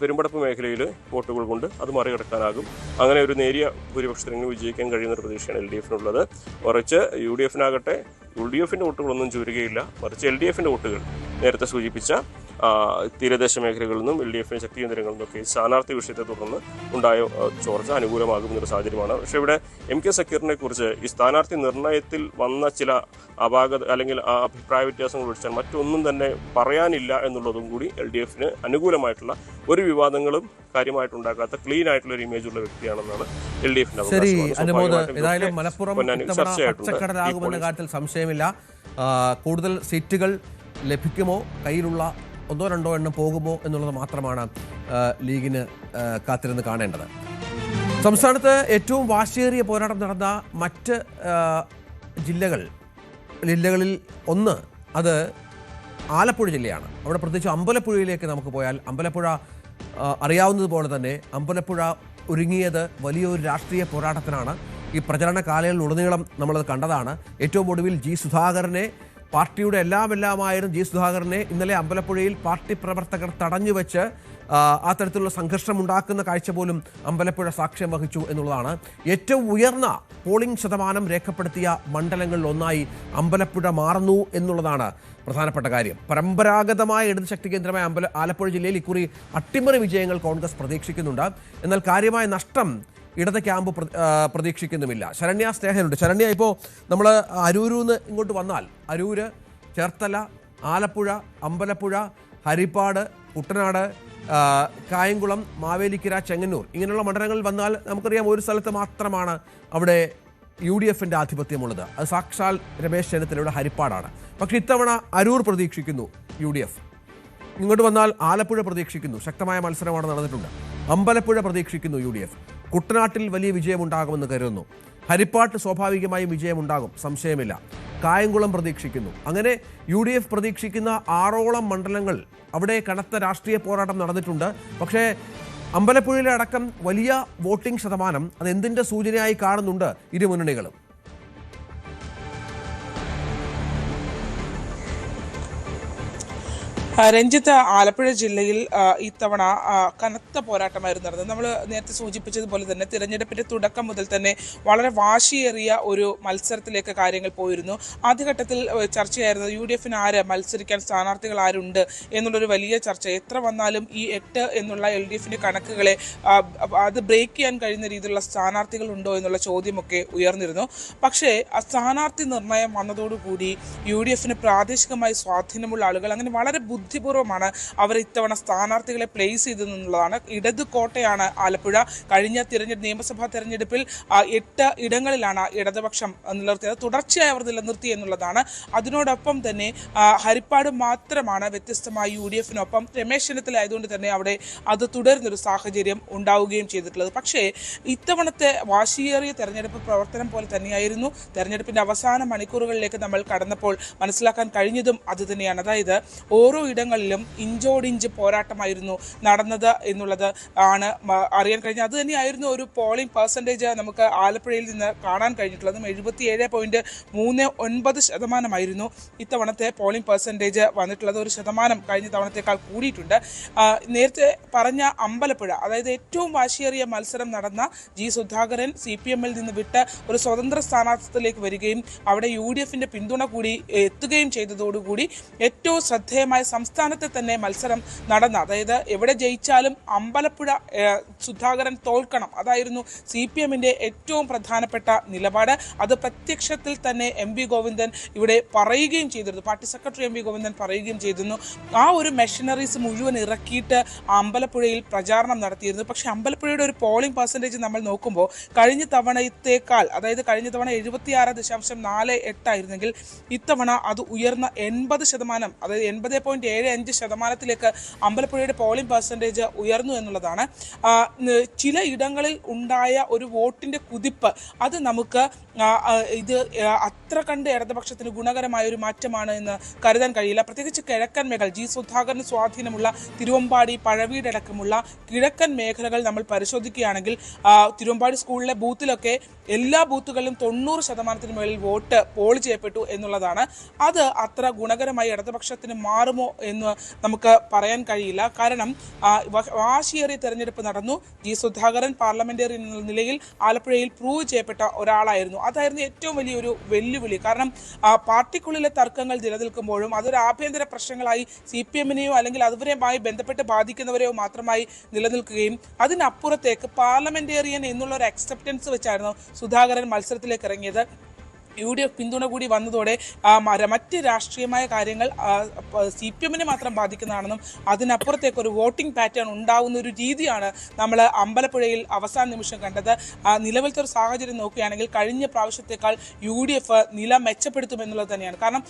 പെരുമ്പടപ്പ് മേഖലയിൽ വോട്ടുകൾ കൊണ്ട് അത് മറികടക്കാനാകും. അങ്ങനെ ഒരു നേരിയ ഭൂരിപക്ഷത്തിന് വിജയിക്കാൻ കഴിയുന്നൊരു പ്രതീക്ഷയാണ് LDFനുള്ളത്. മറിച്ച് UDFനാകട്ടെ UDFന്റെ വോട്ടുകളൊന്നും ചുരുകയില്ല, മറിച്ച് LDFന്റെ വോട്ടുകൾ നേരത്തെ സൂചിപ്പിച്ച തീരദേശ മേഖലകളിൽ നിന്നും LDFന് ശക്തി കേന്ദ്രങ്ങളിൽ നിന്നൊക്കെ സ്ഥാനാർത്ഥി വിഷയത്തെ തുടർന്ന് ഉണ്ടായ ചോർച്ച അനുകൂലമാകുന്നൊരു സാഹചര്യമാണ്. പക്ഷേ ഇവിടെ MK സക്കീറിനെ കുറിച്ച് ഈ സ്ഥാനാർത്ഥി നിർണയത്തിൽ വന്ന ചില അല്ലെങ്കിൽ അഭിപ്രായ വ്യത്യാസങ്ങൾ ഒഴിച്ചാൽ മറ്റൊന്നും തന്നെ പറയാനില്ല എന്നുള്ളതും കൂടി LDFന് അനുകൂലമായിട്ടുള്ള ഒരു വിവാദങ്ങളും കാര്യമായിട്ടുണ്ടാക്കാത്ത ക്ലീൻ ആയിട്ടുള്ള ഒരു ഇമേജ് ഉള്ള വ്യക്തിയാണെന്നാണ് LDFന്റെ ഏതായാലും മലപ്പുറം പച്ചക്കടലാകുമെന്ന കാര്യത്തിൽ സംശയമില്ല. കൂടുതൽ സീറ്റുകൾ ലഭിക്കുമോ, കയ്യിലുള്ള 1, 2 എണ്ണം പോകുമോ എന്നുള്ളത് മാത്രമാണ് ലീഗിന് കാത്തിരുന്ന് കാണേണ്ടത്. സംസ്ഥാനത്ത് ഏറ്റവും വാശിയേറിയ പോരാട്ടം നടന്ന മറ്റ് ജില്ലകളിൽ ഒന്ന് അത് ആലപ്പുഴ ജില്ലയാണ്. അവിടെ പ്രത്യേകിച്ച് അമ്പലപ്പുഴയിലേക്ക് നമുക്ക് പോയാൽ, അമ്പലപ്പുഴ അറിയാവുന്നതുപോലെ തന്നെ അമ്പലപ്പുഴ ഒരുങ്ങിയത് വലിയൊരു രാഷ്ട്രീയ പോരാട്ടത്തിനാണ്. ഈ പ്രചരണ കാലയളവിലുടനീളം നമ്മളത് കണ്ടതാണ്. ഏറ്റവും ഒടുവിൽ G. സുധാകരനെ, പാർട്ടിയുടെ എല്ലാമായിരുന്നു G. സുധാകരനെ ഇന്നലെ അമ്പലപ്പുഴയിൽ പാർട്ടി പ്രവർത്തകർ തടഞ്ഞുവെച്ച് ആ തരത്തിലുള്ള സംഘർഷം ഉണ്ടാക്കുന്ന കാഴ്ച പോലും അമ്പലപ്പുഴ സാക്ഷ്യം വഹിച്ചു എന്നുള്ളതാണ്. ഏറ്റവും ഉയർന്ന പോളിംഗ് ശതമാനം രേഖപ്പെടുത്തിയ മണ്ഡലങ്ങളിൽ ഒന്നായി അമ്പലപ്പുഴ മാറുന്നു എന്നുള്ളതാണ് പ്രധാനപ്പെട്ട കാര്യം. പരമ്പരാഗതമായ ഇടത് ശക്തി കേന്ദ്രമായ ആലപ്പുഴ ജില്ലയിൽ ഇക്കുറി അട്ടിമറി വിജയങ്ങൾ കോൺഗ്രസ് പ്രതീക്ഷിക്കുന്നുണ്ട്. എന്നാൽ കാര്യമായ നഷ്ടം ഇടത് ക്യാമ്പ് പ്രതീക്ഷിക്കുന്നുമില്ല. ശരണ്യ സ്നേഹനുണ്ട്. ശരണ്യ, ഇപ്പോൾ നമ്മൾ അരൂരിൽ ഇങ്ങോട്ട് വന്നാൽ അരൂര്, ചേർത്തല, ആലപ്പുഴ, അമ്പലപ്പുഴ, ഹരിപ്പാട്, കുട്ടനാട്, കായംകുളം, മാവേലിക്കര, ചെങ്ങന്നൂർ ഇങ്ങനെയുള്ള മണ്ഡലങ്ങളിൽ വന്നാൽ നമുക്കറിയാം ഒരു സ്ഥലത്ത് മാത്രമാണ് അവിടെ UDFന്റെ ആധിപത്യമുള്ളത്. അത് സാക്ഷാൽ രമേശ് ചെന്നിത്തലയുടെ ഹരിപ്പാടാണ്. പക്ഷേ ഇത്തവണ അരൂർ പ്രതീക്ഷിക്കുന്നു UDF. ഇങ്ങോട്ട് വന്നാൽ ആലപ്പുഴ പ്രതീക്ഷിക്കുന്നു, ശക്തമായ മത്സരമാണ് നടന്നിട്ടുണ്ട്. അമ്പലപ്പുഴ പ്രതീക്ഷിക്കുന്നു UDF. കുട്ടനാട്ടിൽ വലിയ വിജയമുണ്ടാകുമെന്ന് കരുതുന്നു. ഹരിപ്പാട്ട് സ്വാഭാവികമായും വിജയമുണ്ടാകും, സംശയമില്ല. കായംകുളം പ്രതീക്ഷിക്കുന്നു. അങ്ങനെ UDF പ്രതീക്ഷിക്കുന്ന 6ഓളം മണ്ഡലങ്ങൾ അവിടെ കനത്ത രാഷ്ട്രീയ പോരാട്ടം നടന്നിട്ടുണ്ട്. പക്ഷേ അമ്പലപ്പുഴയിലെ അടക്കം വലിയ വോട്ടിംഗ് ശതമാനം അത് എന്തിൻ്റെ സൂചനയായി കാണുന്നുണ്ട് ഇരു മുന്നണികളും? രഞ്ജിത്ത്, ആലപ്പുഴ ജില്ലയിൽ ഇത്തവണ കനത്ത പോരാട്ടമായിരുന്നു നടന്നത്. നമ്മൾ നേരത്തെ സൂചിപ്പിച്ചതുപോലെ തന്നെ തിരഞ്ഞെടുപ്പിന്റെ തുടക്കം മുതൽ തന്നെ വളരെ വാശിയേറിയ ഒരു മത്സരത്തിലേക്ക് കാര്യങ്ങൾ പോയിരുന്നു. ആദ്യഘട്ടത്തിൽ ചർച്ചയായിരുന്നത് UDFന് ആര് മത്സരിക്കാൻ, സ്ഥാനാർത്ഥികൾ ആരുണ്ട് എന്നുള്ളൊരു വലിയ ചർച്ച. എത്ര വന്നാലും ഈ 8 എന്നുള്ള LDFന്റെ കണക്കുകളെ അത് ബ്രേക്ക് ചെയ്യാൻ കഴിയുന്ന രീതിയിലുള്ള സ്ഥാനാർത്ഥികൾ ഉണ്ടോ എന്നുള്ള ചോദ്യമൊക്കെ ഉയർന്നിരുന്നു. പക്ഷേ സ്ഥാനാർത്ഥി നിർണയം വന്നതോടുകൂടി UDFന് പ്രാദേശികമായി സ്വാധീനമുള്ള ആളുകൾ അങ്ങനെ വളരെ ബുദ്ധിപൂർവ്വമാണ് അവർ ഇത്തവണ സ്ഥാനാർത്ഥികളെ പ്ലേസ് ചെയ്തെന്നുള്ളതാണ്. ഇടത് കോട്ടയാണ് ആലപ്പുഴ. കഴിഞ്ഞ നിയമസഭാ തെരഞ്ഞെടുപ്പിൽ 8 ഇടങ്ങളിലാണ് ഇടതുപക്ഷം നിലനിർത്തിയത്. തുടർച്ചയായി അവർ നിലനിർത്തി എന്നുള്ളതാണ്. അതിനോടൊപ്പം തന്നെ ഹരിപ്പാട് മാത്രമാണ് വ്യത്യസ്തമായി UDFനൊപ്പം രമേശ് ചെന്നിത്തല ആയതുകൊണ്ട് തന്നെ അവിടെ അത് തുടരുന്നൊരു സാഹചര്യം ഉണ്ടാവുകയും ചെയ്തിട്ടുള്ളത്. പക്ഷേ ഇത്തവണത്തെ വാശിയേറിയ തെരഞ്ഞെടുപ്പ് പ്രവർത്തനം പോലെ തന്നെയായിരുന്നു തെരഞ്ഞെടുപ്പിന്റെ അവസാന മണിക്കൂറുകളിലേക്ക് നമ്മൾ കടന്നപ്പോൾ മനസ്സിലാക്കാൻ കഴിഞ്ഞതും അത് തന്നെയാണ്. അതായത് ഓരോ ഇടങ്ങളിലും ഇഞ്ചോടിഞ്ച് പോരാട്ടമായിരുന്നു നടന്നത് എന്നുള്ളത് ആണ് അറിയാൻ കഴിഞ്ഞത്. അത് തന്നെയായിരുന്നു ഒരു പോളിംഗ് പെർസെൻറ്റേജ് നമുക്ക് ആലപ്പുഴയിൽ നിന്ന് കാണാൻ കഴിഞ്ഞിട്ടുള്ളതും. 77.39% ഇത്തവണത്തെ പോളിംഗ് പെർസെൻറ്റേജ് വന്നിട്ടുള്ളത്. 1% കഴിഞ്ഞ തവണത്തേക്കാൾ കൂടിയിട്ടുണ്ട്. നേരത്തെ പറഞ്ഞ അമ്പലപ്പുഴ, അതായത് ഏറ്റവും വാശിയേറിയ മത്സരം നടന്ന G. സുധാകരൻ CPMൽ നിന്ന് വിട്ട് ഒരു സ്വതന്ത്ര സ്ഥാനാർത്ഥിത്വത്തിലേക്ക് വരികയും അവിടെ UDFന്റെ പിന്തുണ കൂടി എത്തുകയും ചെയ്തതോടുകൂടി ഏറ്റവും ശ്രദ്ധേയമായ സംസ്ഥാനത്തെ തന്നെ മത്സരം നടന്ന, അതായത് എവിടെ ജയിച്ചാലും അമ്പലപ്പുഴ സുധാകരൻ തോൽക്കണം, അതായിരുന്നു CPMന്റെ ഏറ്റവും പ്രധാനപ്പെട്ട നിലപാട്. അത് പ്രത്യക്ഷത്തിൽ തന്നെ MV ഗോവിന്ദൻ ഇവിടെ പറയുകയും ചെയ്തിരുന്നു. പാർട്ടി സെക്രട്ടറി MV ഗോവിന്ദൻ പറയുകയും ചെയ്തിരുന്നു. ആ ഒരു മെഷീനറീസ് മുഴുവൻ ഇറക്കിയിട്ട് അമ്പലപ്പുഴയിൽ പ്രചാരണം നടത്തിയിരുന്നു. പക്ഷേ അമ്പലപ്പുഴയുടെ ഒരു പോളിംഗ് പെർസെൻറ്റേജ് നമ്മൾ നോക്കുമ്പോൾ കഴിഞ്ഞ തവണത്തേക്കാൾ, അതായത് കഴിഞ്ഞ തവണ 76.48 ആയിരുന്നെങ്കിൽ ഇത്തവണ അത് ഉയർന്ന 80%, അതായത് 80.75% അമ്പലപ്പുഴയുടെ പോളിംഗ് പെർസെൻറ്റേജ് ഉയർന്നു എന്നുള്ളതാണ്. ചില ഇടങ്ങളിൽ ഉണ്ടായ ഒരു വോട്ടിൻ്റെ കുതിപ്പ് അത് നമുക്ക് ഇത് അത്ര കണ്ട് ഇടതുപക്ഷത്തിന് ഗുണകരമായ ഒരു മാറ്റമാണ് എന്ന് കരുതാൻ കഴിയില്ല. പ്രത്യേകിച്ച് കിഴക്കൻ മേഖല, G. സുധാകരന് സ്വാധീനമുള്ള തിരുവമ്പാടി, പഴവീടടക്കമുള്ള കിഴക്കൻ മേഖലകൾ നമ്മൾ പരിശോധിക്കുകയാണെങ്കിൽ തിരുവമ്പാടി സ്കൂളിലെ ബൂത്തിലൊക്കെ എല്ലാ ബൂത്തുകളിലും 90% മേളിൽ വോട്ട് പോൾ ചെയ്യപ്പെട്ടു എന്നുള്ളതാണ്. അത് അത്ര ഗുണകരമായി ഇടതുപക്ഷത്തിന് മാറുമോ എന്ന് നമുക്ക് പറയാൻ കഴിയില്ല. കാരണം വാശിയേറിയ തെരഞ്ഞെടുപ്പ് നടന്നു. G. സുധാകരൻ പാർലമെന്ററി നിലയിൽ ആലപ്പുഴയിൽ പ്രൂവ് ചെയ്യപ്പെട്ട ഒരാളായിരുന്നു. അതായിരുന്നു ഏറ്റവും വലിയൊരു വെല്ലുവിളി. കാരണം പാർട്ടിക്കുള്ളിലെ തർക്കങ്ങൾ നിലനിൽക്കുമ്പോഴും അതൊരു ആഭ്യന്തര പ്രശ്നങ്ങളായി CPMനെയോ അല്ലെങ്കിൽ അതുവരെയുമായി ബന്ധപ്പെട്ട് ബാധിക്കുന്നവരെയോ മാത്രമായി നിലനിൽക്കുകയും അതിനപ്പുറത്തേക്ക് പാർലമെന്റേറിയൻ എന്നുള്ള ഒരു അക്സെപ്റ്റൻസ് വെച്ചായിരുന്നു സുധാകരൻ മത്സരത്തിലേക്ക് ഇറങ്ങിയത്. UDF പിന്തുണ കൂടി വന്നതോടെ മറ്റ് രാഷ്ട്രീയമായ കാര്യങ്ങൾ CPMനെ മാത്രം ബാധിക്കുന്നതാണെന്നും അതിനപ്പുറത്തേക്ക് ഒരു വോട്ടിംഗ് പാറ്റേൺ ഉണ്ടാവുന്ന ഒരു രീതിയാണ് നമ്മൾ അമ്പലപ്പുഴയിൽ അവസാന നിമിഷം കണ്ടത്. നിലവിലത്തെ ഒരു സാഹചര്യം നോക്കുകയാണെങ്കിൽ കഴിഞ്ഞ പ്രാവശ്യത്തേക്കാൾ UDF നില മെച്ചപ്പെടുത്തുമെന്നുള്ളത് തന്നെയാണ്. കാരണം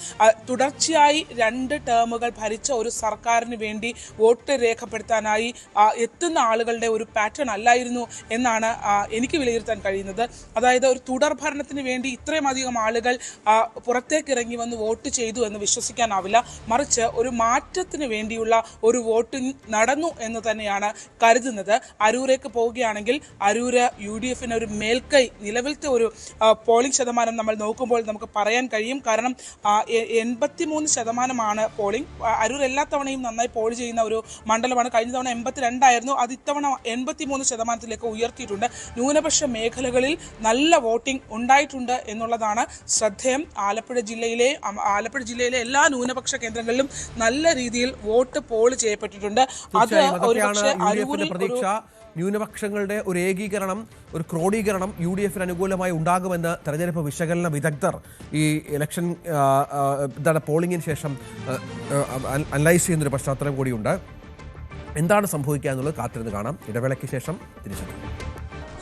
തുടർച്ചയായി 2 ടേമുകൾ ഭരിച്ച ഒരു സർക്കാരിന് വേണ്ടി വോട്ട് രേഖപ്പെടുത്താനായി എത്തുന്ന ആളുകളുടെ ഒരു പാറ്റേൺ അല്ലായിരുന്നു എന്നാണ് എനിക്ക് വിലയിരുത്താൻ കഴിയുന്നത്. അതായത് ഒരു തുടർഭരണത്തിന് വേണ്ടി ഇത്രയും അധികം ആളുകൾ പുറത്തേക്ക് ഇറങ്ങി വന്ന് വോട്ട് ചെയ്തു എന്ന് വിശ്വസിക്കാനാവില്ല. മറിച്ച് ഒരു മാറ്റത്തിന് വേണ്ടിയുള്ള ഒരു വോട്ടിംഗ് നടന്നു എന്ന് തന്നെയാണ് കരുതുന്നത്. അരൂരേക്ക് പോവുകയാണെങ്കിൽ അരൂര് UDFന് ഒരു മേൽക്കൈ, നിലവിലത്തെ ഒരു പോളിംഗ് ശതമാനം നമ്മൾ നോക്കുമ്പോൾ നമുക്ക് പറയാൻ കഴിയും. കാരണം 83% പോളിംഗ്. അരൂർ എല്ലാ തവണയും നന്നായി പോൾ ചെയ്യുന്ന ഒരു മണ്ഡലമാണ്. കഴിഞ്ഞ തവണ 82 ആയിരുന്നു. അത് ഇത്തവണ 83% ഉയർത്തിയിട്ടുണ്ട്. ന്യൂനപക്ഷ മേഖലകളിൽ നല്ല വോട്ടിംഗ് ഉണ്ടായിട്ടുണ്ട് എന്നുള്ളതാണ് ശ്രദ്ധേയം. ആലപ്പുഴ ജില്ലയിലെ എല്ലാ ന്യൂനപക്ഷ കേന്ദ്രങ്ങളിലും നല്ല രീതിയിൽ വോട്ട് പോൾ ചെയ്യപ്പെട്ടിട്ടുണ്ട്. അത് ഒരു പക്ഷേ ന്യൂനപക്ഷങ്ങളുടെ ഒരു ഏകീകരണം, ഒരു ക്രോഡീകരണം UDF-ന് അനുകൂലമായി ഉണ്ടാകുമെന്ന് തെരഞ്ഞെടുപ്പ് വിശകലന വിദഗ്ധർ ഈ ഇലക്ഷൻ പോളിംഗിന് ശേഷം അനലൈസ് ചെയ്യുന്നൊരു പശ്ചാത്തലം കൂടിയുണ്ട്. എന്താണ് സംഭവിക്കുക എന്നുള്ളത് കാത്തിരുന്ന് കാണാം. ഇടവേളയ്ക്ക് ശേഷം തിരിച്ചെത്തും.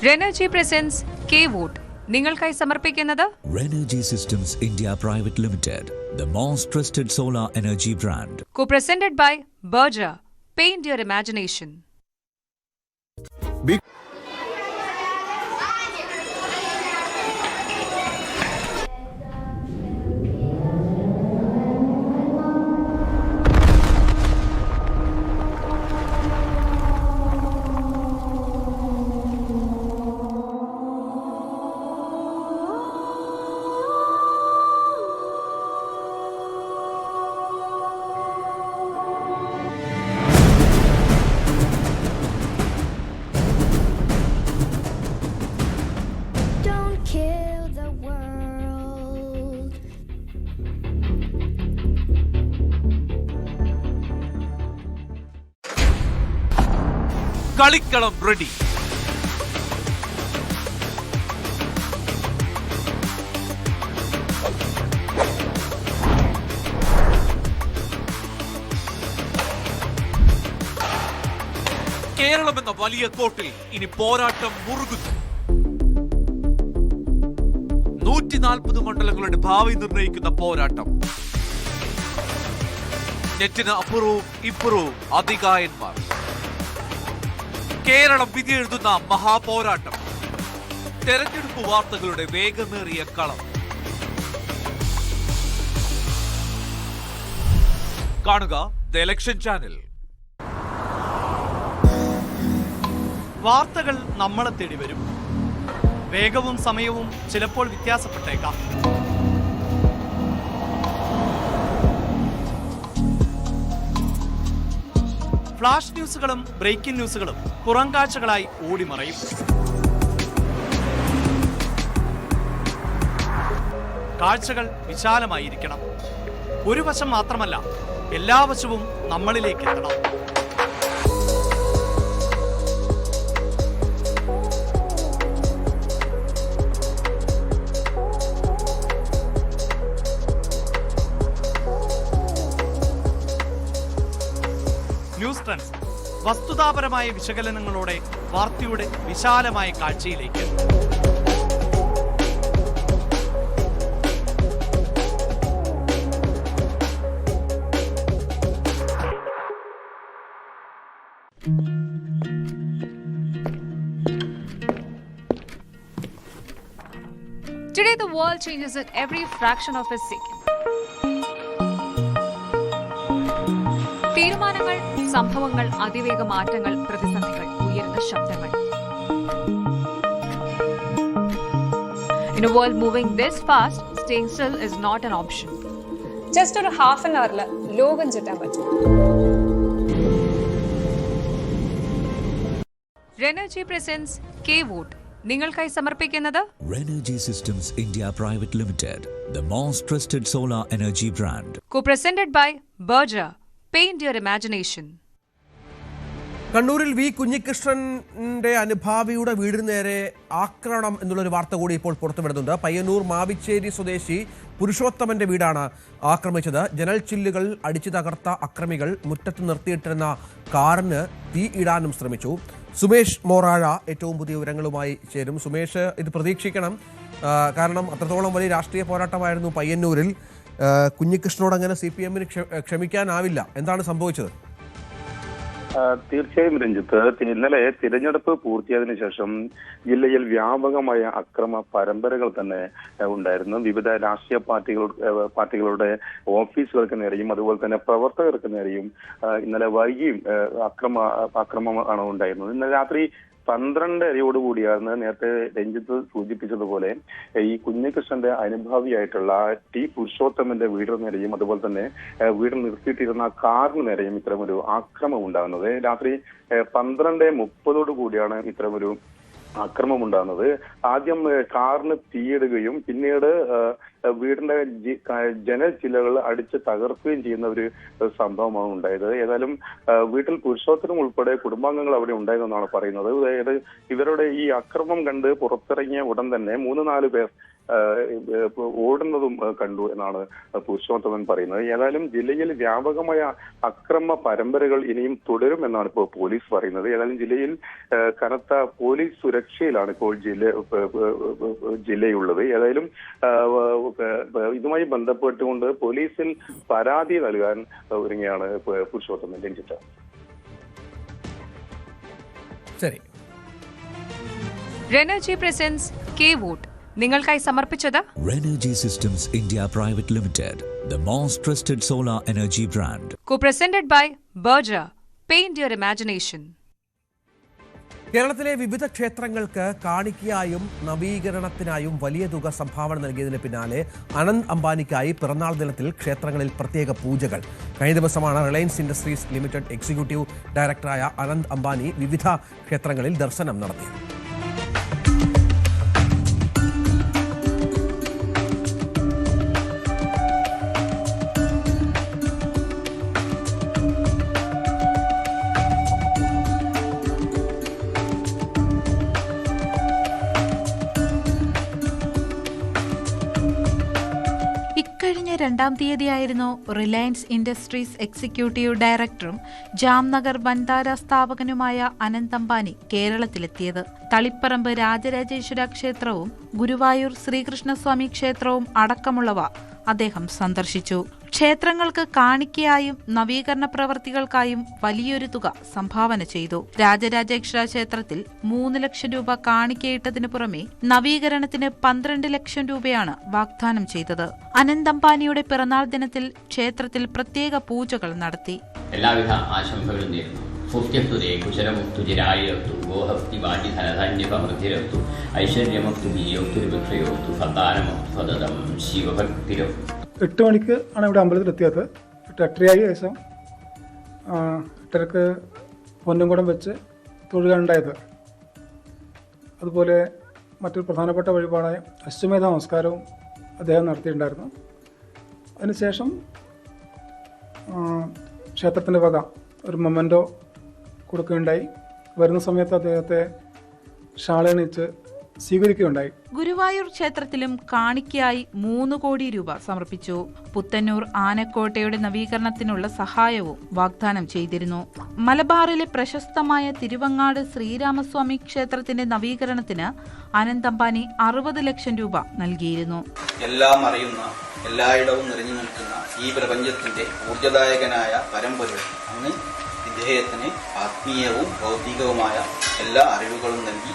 Renergy presents K-Vote. നിങ്ങൾക്കായി സമർപ്പിക്കുന്നത് Renergy Systems India Private Limited, the most trusted solar energy brand. Co-presented by Berger. Paint your imagination. കളിക്കളം റെഡി. കേരളം എന്ന വലിയ കോട്ടിൽ ഇനി പോരാട്ടം മുറുകുന്നു. 140 മണ്ഡലങ്ങളുടെ ഭാവി നിർണയിക്കുന്ന പോരാട്ടം. നെറ്റിന് അപ്പുറവും ഇപ്പുറവും അതികായന്മാർ. കേരളം വിധിയെഴുതുന്ന മഹാപോരാട്ടം. തെരഞ്ഞെടുപ്പ് വാർത്തകളുടെ വേഗമേറിയ കളം. കാണുക ദ ഇലക്ഷൻ ചാനൽ. വാർത്തകൾ നമ്മളെ തേടി വരും. വേഗവും സമയവും ചിലപ്പോൾ വ്യത്യാസപ്പെട്ടേക്കാം. ഫ്ലാഷ് ന്യൂസുകളും ബ്രേക്കിംഗ് ന്യൂസുകളും പുറം കാഴ്ചകളായി ഓടിമറയും. കാഴ്ചകൾ വിശാലമായിരിക്കണം. ഒരു വശം മാത്രമല്ല, എല്ലാ വശവും നമ്മളിലേക്ക് എത്തണം. ന്യൂസ് ട്രെൻഡ്സ് വസ്തുതാപരമായ വിശകലനങ്ങളോടെ വാർത്തയുടെ വിശാലമായ കാഴ്ചയിലേക്ക്. Today the world changes at every fraction of a second. തീരുമാനങ്ങൾ, സംഭവങ്ങൾ, അതിവേഗ മാറ്റങ്ങൾ, പ്രതിസന്ധികൾ, ഉയർന്ന ശബ്ദങ്ങൾ. In a world moving this fast, staying still is not an option. Just ഒരു half an hour ലോകം ചുറ്റാൻ പറ്റും. Renergy presents K-Vote. നിങ്ങൾക്കായി സമർപ്പിക്കുന്നത് Renergy Systems India Private Limited, the most trusted solar energy brand. Co-presented by Berger. Paint your imagination. കണ്ണൂരിൽ V കുഞ്ഞികൃഷ്ണന്റെ അനുഭാവിയുടെ വീടിന് നേരെ ആക്രമണം എന്നുള്ളൊരു വാർത്ത കൂടി ഇപ്പോൾ പുറത്തുവിടുന്നുണ്ട്. പയ്യന്നൂർ മാവിച്ചേരി സ്വദേശി പുരുഷോത്തമന്റെ വീടാണ് ആക്രമിച്ചത്. ജനൽ ചില്ലുകൾ അടിച്ചു തകർത്ത അക്രമികൾ മുറ്റത്ത് നിർത്തിയിട്ടിരുന്ന കാറിന് തീ ഇടാനും ശ്രമിച്ചു. സുമേഷ് മോറാഴ ഏറ്റവും പുതിയ വിവരങ്ങളുമായി ചേരും. സുമേഷ്, ഇത് പ്രതീക്ഷിക്കണം, കാരണം അത്രത്തോളം വലിയ രാഷ്ട്രീയ പോരാട്ടമായിരുന്നു പയ്യന്നൂരിൽ. കുഞ്ഞികൃഷ്ണനോട് അങ്ങനെ CPM-ന് ക്ഷമിക്കാനാവില്ല. എന്താണ് സംഭവിച്ചത്? തീർച്ചയായും രഞ്ജിത്ത്, ഇന്നലെ തിരഞ്ഞെടുപ്പ് പൂർത്തിയായതിനു ശേഷം ജില്ലയിൽ വ്യാപകമായ അക്രമ പരമ്പരകൾ തന്നെ ഉണ്ടായിരുന്നു. വിവിധ രാഷ്ട്രീയ പാർട്ടികളുടെ ഓഫീസുകൾക്ക് നേരെയും അതുപോലെ തന്നെ പ്രവർത്തകർക്ക് നേരെയും ഇന്നലെ വൈകിയും അക്രമമാണ് ഉണ്ടായിരുന്നത്. ഇന്നലെ രാത്രി 12:30 നേരത്തെ രഞ്ജിത്ത് സൂചിപ്പിച്ചതുപോലെ ഈ കുഞ്ഞികൃഷ്ണന്റെ അനുഭാവിയായിട്ടുള്ള ടി പുരുഷോത്തമന്റെ വീടിന് നേരെയും അതുപോലെ തന്നെ വീടിൽ നിർത്തിയിട്ടിരുന്ന കാറിന് നേരെയും ഇത്തരമൊരു ആക്രമം ഉണ്ടാകുന്നത്. രാത്രി 12:30 ഇത്തരമൊരു അക്രമമുണ്ടാകുന്നത്. ആദ്യം കാറിന് തീയിടുകയും പിന്നീട് വീടിന്റെ ജനൽ ചില്ലകൾ അടിച്ച് തകർക്കുകയും ചെയ്യുന്ന ഒരു സംഭവമാണ് ഉണ്ടായത്. ഏതായാലും വീട്ടിൽ പുരുഷോത്തരം ഉൾപ്പെടെ കുടുംബാംഗങ്ങൾ അവിടെ ഉണ്ടായിരുന്നെന്നാണ് പറയുന്നത്. അതായത് ഇവരുടെ ഈ അക്രമം കണ്ട് പുറത്തിറങ്ങിയ ഉടൻ തന്നെ 3-4 പേർ ഓടുന്നതും കണ്ടു എന്നാണ് പുരുഷോത്തമൻ പറയുന്നത്. ഏതായാലും ജില്ലയിൽ വ്യാപകമായ അക്രമ പരമ്പരകൾ ഇനിയും തുടരും എന്നാണ് ഇപ്പോൾ പോലീസ് പറയുന്നത്. ഏതായാലും ജില്ലയിൽ കനത്ത പോലീസ് സുരക്ഷയിലാണ് ഇപ്പോൾ ജില്ലയുള്ളത്. ഏതായാലും ഇതുമായി ബന്ധപ്പെട്ടുകൊണ്ട് പോലീസിൽ പരാതി നൽകാൻ ഒരുങ്ങിയാണ് പുരുഷോത്തമൻ. രഞ്ജിത്ത്. ശരി. Renergy presents K-Vote. നിങ്ങൾക്കായി സമർപ്പിച്ചത് Renergy Systems India Private Limited, the most trusted solar energy brand. Co-presented by Berger. Paint your imagination. കേരളത്തിലെ വിവിധ ക്ഷേത്രങ്ങൾക്ക് കാണിക്കയായും നവീകരണത്തിനായും വലിയ തുക സംഭാവന നൽകിയതിന് പിന്നാലെ അനന്ത് അംബാനിക്കായി പിറന്നാൾ ദിനത്തിൽ ക്ഷേത്രങ്ങളിൽ പ്രത്യേക പൂജകൾ. കഴിഞ്ഞ ദിവസമാണ് റിലയൻസ് ഇൻഡസ്ട്രീസ് ലിമിറ്റഡ് എക്സിക്യൂട്ടീവ് ഡയറക്ടറായ അനന്ത് അംബാനി വിവിധ ക്ഷേത്രങ്ങളിൽ ദർശനം നടത്തിയത്. ഇക്കഴിഞ്ഞ 2-ാം തീയതിയായിരുന്നു റിലയൻസ് ഇൻഡസ്ട്രീസ് എക്സിക്യൂട്ടീവ് ഡയറക്ടറും ജാംനഗർ ബൻഡാര സ്ഥാപകനുമായ അനന്ത് അംബാനി കേരളത്തിലെത്തിയത്. തളിപ്പറമ്പ് രാജരാജേശ്വര ക്ഷേത്രവും ഗുരുവായൂർ ശ്രീകൃഷ്ണസ്വാമി ക്ഷേത്രവും അടക്കമുള്ളവ അദ്ദേഹം സന്ദർശിച്ചു. ക്ഷേത്രങ്ങൾക്ക് കാണിക്കയായും നവീകരണ പ്രവർത്തികൾക്കായും വലിയൊരു തുക സംഭാവന ചെയ്തു. രാജരാജേശ്വര ക്ഷേത്രത്തിൽ 3 ലക്ഷം രൂപ കാണിക്കയിട്ടതിനു പുറമെ നവീകരണത്തിന് 12 ലക്ഷം രൂപയാണ് വാഗ്ദാനം ചെയ്തത്. അനന്ത് അംബാനിയുടെ പിറന്നാൾ ദിനത്തിൽ ക്ഷേത്രത്തിൽ പ്രത്യേക പൂജകൾ നടത്തി. എല്ലാവിധ ആശംസകളും നേരുന്നു. സുസ്ഥ്യസ്തുതേ കുശലമുക്തു ചിരായിരത്തു ഗോഹസ്തി വാജി ധനധാന്യസമൃദ്ധിരത്തു ഐശ്വര്യമക്തു ദീയോക്തുരുഭിക്ഷയോത്തു സന്താനമക്തു സതതം ശിവഭക്തിരം. 8 മണിക്ക് ആണ് ഇവിടെ അമ്പലത്തിലെത്തിയത്. 8:30 ശേഷം 8:30 പൊന്നുംകുടം വെച്ച് തൊഴുകയുണ്ടായത്. അതുപോലെ മറ്റൊരു പ്രധാനപ്പെട്ട വഴിപാടായ അശ്വമേധ നമസ്കാരവും അദ്ദേഹം നടത്തിയിട്ടുണ്ടായിരുന്നു. അതിനുശേഷം ക്ഷേത്രത്തിൻ്റെ വക ഒരു മൊമെൻറ്റോ കൊടുക്കുകയുണ്ടായി. വരുന്ന സമയത്ത് അദ്ദേഹത്തെ ഷാളണിച്ച് സ്വീകരിക്കുകയുണ്ടായി. ഗുരുവായൂർ ക്ഷേത്രത്തിലും കാണിക്കയായി 3 കോടി രൂപ സമർപ്പിച്ചു. പുത്തന്നൂർ ആനക്കോട്ടയുടെ നവീകരണത്തിനുള്ള സഹായവും വാഗ്ദാനം ചെയ്തിരുന്നു. മലബാറിലെ പ്രശസ്തമായ തിരുവങ്ങാട് ശ്രീരാമസ്വാമി ക്ഷേത്രത്തിന്റെ നവീകരണത്തിന് അനന്ത് അംബാനി 60 ലക്ഷം രൂപ നൽകിയിരുന്നു. എല്ലാം അറിയുന്ന, എല്ലായിടവും നിറഞ്ഞു നിൽക്കുന്ന ഈ പ്രപഞ്ചത്തിന്റെ ഊർജദായകനായ പരമ്പൊരുൾ അങ്ങ് ഇദ്ദേഹത്തിന് ആത്മീയവും ഭൗതികവുമായ എല്ലാ അറിവുകളും നൽകി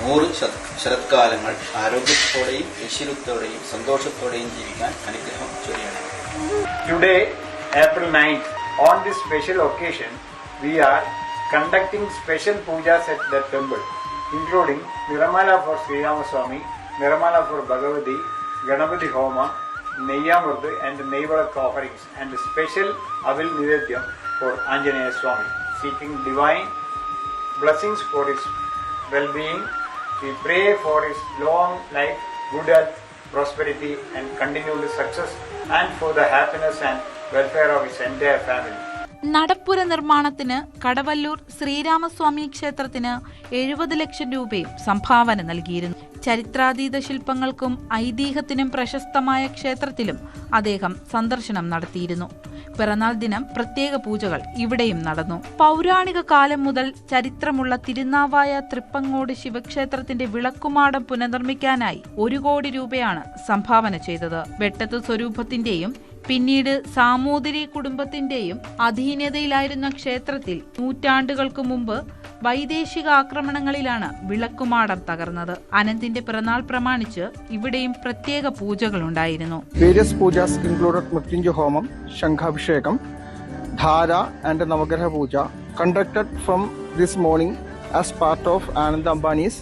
100 ശരത്കാലങ്ങൾ ആരോഗ്യത്തോടെയും ഐശ്വര്യത്തോടെയും സന്തോഷത്തോടെയും ജീവിക്കാൻ അനുഗ്രഹം ചൊരിയണം. Today, April 9th, on this special occasion, we are conducting special pujas at the temple, including Niramala for Sri Ramaswamy, Niramala for Bhagavati, Ganapati Homa, Neyyamurthu and Neyvalak offerings, and special Avil Nivedyam for Anjaneya Swami, seeking divine blessings for his well-being. We pray for his long life, good health, prosperity and continued success, and for the happiness and welfare of his entire family. നടപ്പുര നിർമ്മാണത്തിന് കടവല്ലൂർ ശ്രീരാമസ്വാമി ക്ഷേത്രത്തിന് 70 ലക്ഷം രൂപയും സംഭാവന നൽകിയിരുന്നു. ചരിത്രാതീത ശില്പങ്ങൾക്കും ഐതിഹ്യത്തിനും പ്രശസ്തമായ ക്ഷേത്രത്തിലും അദ്ദേഹം സന്ദർശനം നടത്തിയിരുന്നു. പിറന്നാൾ ദിനം പ്രത്യേക പൂജകൾ ഇവിടെയും നടന്നു. പൗരാണിക കാലം മുതൽ ചരിത്രമുള്ള തിരുനാവായ തൃപ്പങ്ങോട് ശിവക്ഷേത്രത്തിന്റെ വിളക്കുമാടം പുനർനിർമ്മിക്കാനായി 1 കോടി രൂപയാണ് സംഭാവന ചെയ്തത്. വെട്ടത്ത് സ്വരൂപത്തിന്റെയും പിന്നീട് സാമൂതിരി കുടുംബത്തിന്റെയും അധീനതയിലായിരുന്ന ക്ഷേത്രത്തിൽ നൂറ്റാണ്ടുകൾക്ക് മുമ്പ് വൈദേശിക ആക്രമണങ്ങളിലാണ് വിളക്കുമാടം തകർന്നത്. അനന്തിന്റെ പിറന്നാൾ പ്രമാണിച്ച് ഇവിടെയും പ്രത്യേക പൂജകളുണ്ടായിരുന്നു. Various pujas included Mrityunjay Homam, Shankhabhishekam, Dhara and Navagraha Puja conducted from this morning as part of Anand Ambani's,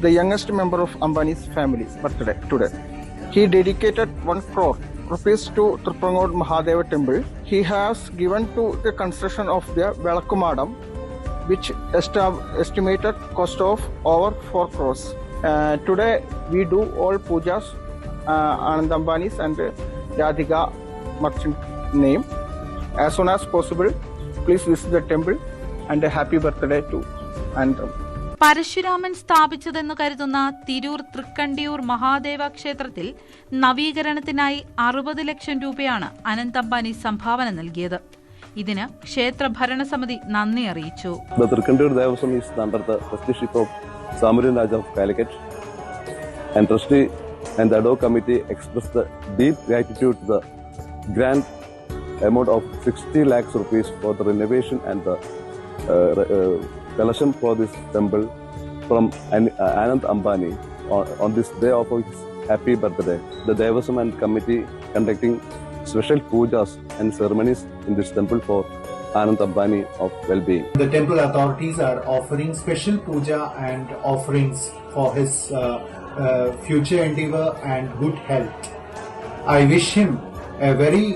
the youngest member of Ambani's family, birthday today. He dedicated 1 crore rupees to Tripangod Mahadeva temple. He has given to the construction of the Velakkumadam which estimated cost of over 4 crores. Today we do all pujas Anand Ambani's and Radhika merchant name. As soon as possible, please visit the temple and a happy birthday to Anand. Parasuraman സ്ഥാപിച്ചതെന്ന് കരുതുന്ന തിരൂർ തൃക്കണ്ടിയൂർ മഹാദേവ ക്ഷേത്രത്തിൽ നവീകരണത്തിനായി 60 ലക്ഷം രൂപയാണ് അനന്ത് അംബാനി സംഭാവന നൽകിയത്. ഇതിന് ക്ഷേത്ര ഭരണസമിതി നന്ദി അറിയിച്ചു. The Trikandiyur Devasam is under the trusteeship of Samuel Raj of Calicut, and trustee and the ad hoc committee expressed the deep gratitude to the grant amount of 60 lakhs rupees for the renovation and the collection for this temple from Anand Ambani on this day of his happy birthday. The Devasam and committee conducting special pujas and ceremonies in this temple for Anand Ambani of well-being. The temple authorities are offering special puja and offerings for his future endeavor and good health. I wish him a very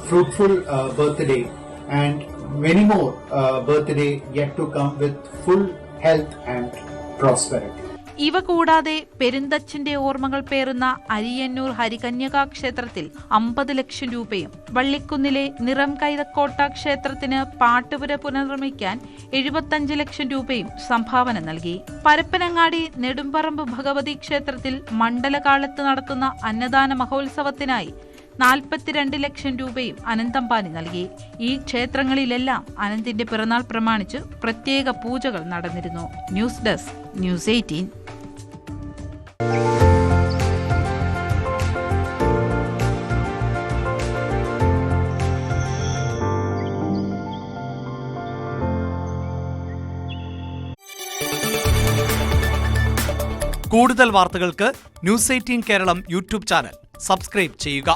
fruitful birthday and many more birthday yet to come with full health and prosperity. ഇവ കൂടാതെ പെരുന്തച്ഛന്റെ ഓർമ്മകൾ പേറുന്ന അരിയന്നൂർ ഹരികന്യകാ ക്ഷേത്രത്തിൽ 50 ലക്ഷം രൂപയും വള്ളിക്കുന്നിലെ നിറം കൈതക്കോട്ട ക്ഷേത്രത്തിന് പാട്ടുപുര പുനർനിർമ്മിക്കാൻ 75 ലക്ഷം രൂപയും സംഭാവന നൽകി. പരപ്പനങ്ങാടി നെടുമ്പറമ്പ് ഭഗവതി ക്ഷേത്രത്തിൽ മണ്ഡലകാലത്ത് നടത്തുന്ന അന്നദാന മഹോത്സവത്തിനായി 42 ലക്ഷം രൂപയും അനന്ത് അംബാനി നൽകി. ഈ ക്ഷേത്രങ്ങളിലെല്ലാം അനന്തിന്റെ പിറന്നാൾ പ്രമാണിച്ച് പ്രത്യേക പൂജകൾ നടന്നിരുന്നു. News desk news 18. കൂടുതൽ വാർത്തകൾക്ക് news 18 Keralam YouTube channel subscribe ചെയ്യുക.